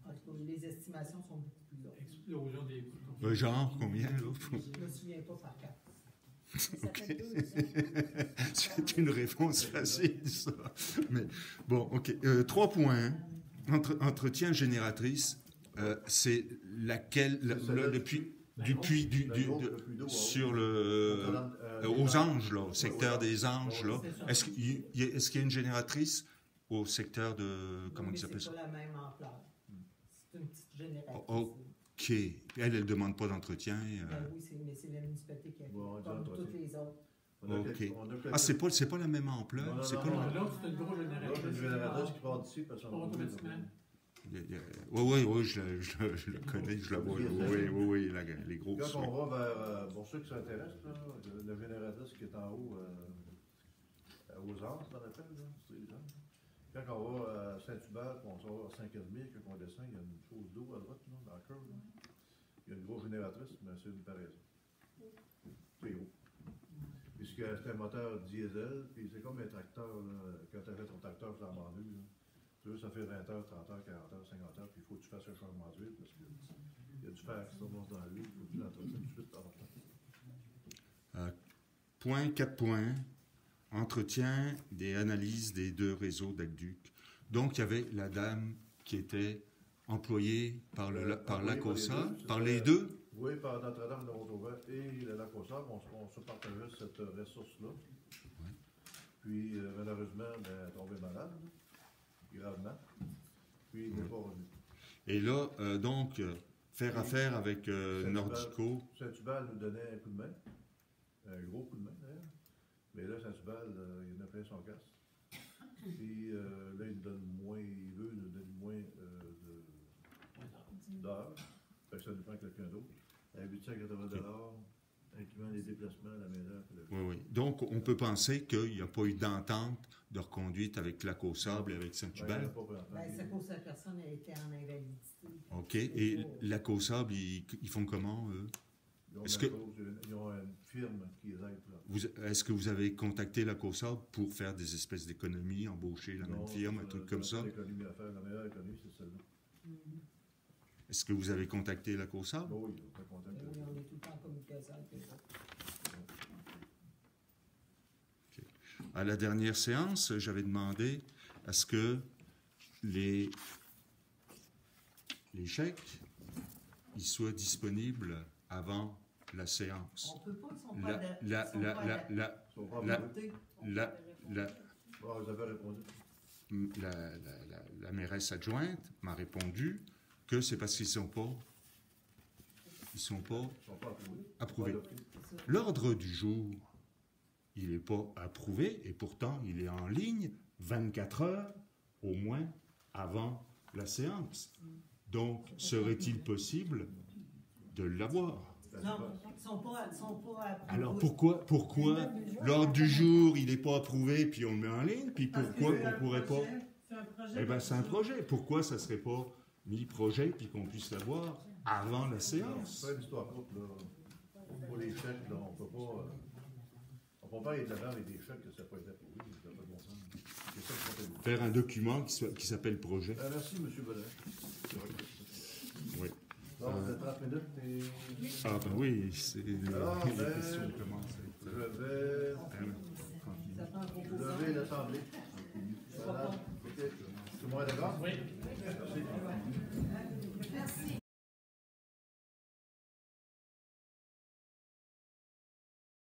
en tout cas, les estimations sont beaucoup plus longues. Explosion des coûts. Genre, combien, là? Je ne me souviens pas par cœur. C'est une réponse facile, ça. Mais bon, OK. 3 points. Entretien génératrice, c'est laquelle, le puits, du puits, sur le, aux Anges, là, au secteur des Anges, là. Est-ce qu'il y a une génératrice au secteur de, comment il s'appelle ça? C'est pas la même ampleur. C'est une petite génératrice. OK. Elle demande pas d'entretien. Ben oui, mais c'est la municipalité qui a fait, Bon, comme entretien. toutes les autres. OK. Ah, c'est pas la même ampleur? Non, C'est non, pas non, la- non. L'autre, c'est une grosse génératrice. L'autre, c'est une génératrice qui part d'ici parce qu'on Pas automatiquement. Oui, je le connais, je la vois. Oui, les grosses. Quand on va vers, pour ceux qui s'intéressent, là, la génératrice qui est en haut, aux Anses, on appelle, là, c'est les Anses. Quand on va à Saint-Hubert, on sort à Saint-Casimir, quand on descend, il y a une chose d'eau à droite, là, dans le curve. Là. Il y a une grosse génératrice, mais c'est une paraison. C'est gros. Puisque c'est un moteur diesel, puis c'est comme un tracteur, là, quand tu fait ton tracteur sur la mandule, là. Tu veux, ça fait 20 heures, 30 heures, 40 heures, 50 heures, puis il faut que tu fasses un changement d'huile parce qu'il y a du fer qui se remonte dans l'huile, il faut que tu l'entretiennes tout de suite avant le temps. Point 4 points. Entretien des analyses des 2 réseaux d'aqueduc. Donc, il y avait la dame qui était employée par la COSA, par les deux. Oui, par Notre-Dame de Rotovert et le lac Aussard, on se partageait cette ressource-là. Oui. Puis, malheureusement, elle est tombée malade, gravement. Puis, il n'est pas revenu. Et là, donc, faire affaire avec Saint-Hubert- Nordico. Saint-Hubert nous donnait un coup de main, un gros coup de main d'ailleurs. Mais là, Saint-Hubert, il en a plein son casse. Puis là, il nous donne moins, il veut nous donner moins d'heures. Fait que ça nous prend quelqu'un d'autre. À 880 $, incluant les déplacements, la main-d'œuvre. Oui. Donc, on peut penser qu'il n'y a pas eu d'entente de reconduite avec Lac au Sable et avec Saint-Hubert. C'est pour ça que personne a été en invalidité. OK. Et Lac au Sable, ils font comment, eux? Ils ont une firme qui les aide. Est-ce que vous avez contacté la COSAB pour faire des espèces d'économies, embaucher la même firme, un truc comme ça? L'économie à faire, la meilleure économie, c'est celle-là. Est-ce que vous avez contacté la COSAB? Oui, on peut contacter. Oui, on est tout le temps en communication avec les autres. Okay. À la dernière séance, j'avais demandé à ce que les chèques ils soient disponibles avant la séance. On peut pas, ils sont pas vous avez répondu. La mairesse adjointe m'a répondu que c'est parce qu'ils sont pas approuvés. L'ordre du jour, il n'est pas approuvé et pourtant il est en ligne 24 heures au moins avant la séance. Donc, serait-il possible de l'avoir? Non, ils sont pas approuvés. Alors pourquoi l'ordre du jour, il n'est pas approuvé, puis on le met en ligne, puis pourquoi on ne pourrait pas... Eh bien, c'est un projet. Pourquoi ça ne serait pas mis projet, puis qu'on puisse l'avoir avant la séance? C'est une histoire courte, là. Pour les chèques, là, on ne peut pas aller de l'avant avec des chèques que ça n'a pas été approuvé. Ça n'a pas de bon sens. C'est ça le contenu. Faire un document qui s'appelle projet. Merci, M. Belin. Oui. Donc, 30 minutes et... Ah ben oui, c'est... Alors, les questions commencent à être... je vais l'Assemblée. Voilà. OK. Tout le monde est d'accord? Oui. Merci.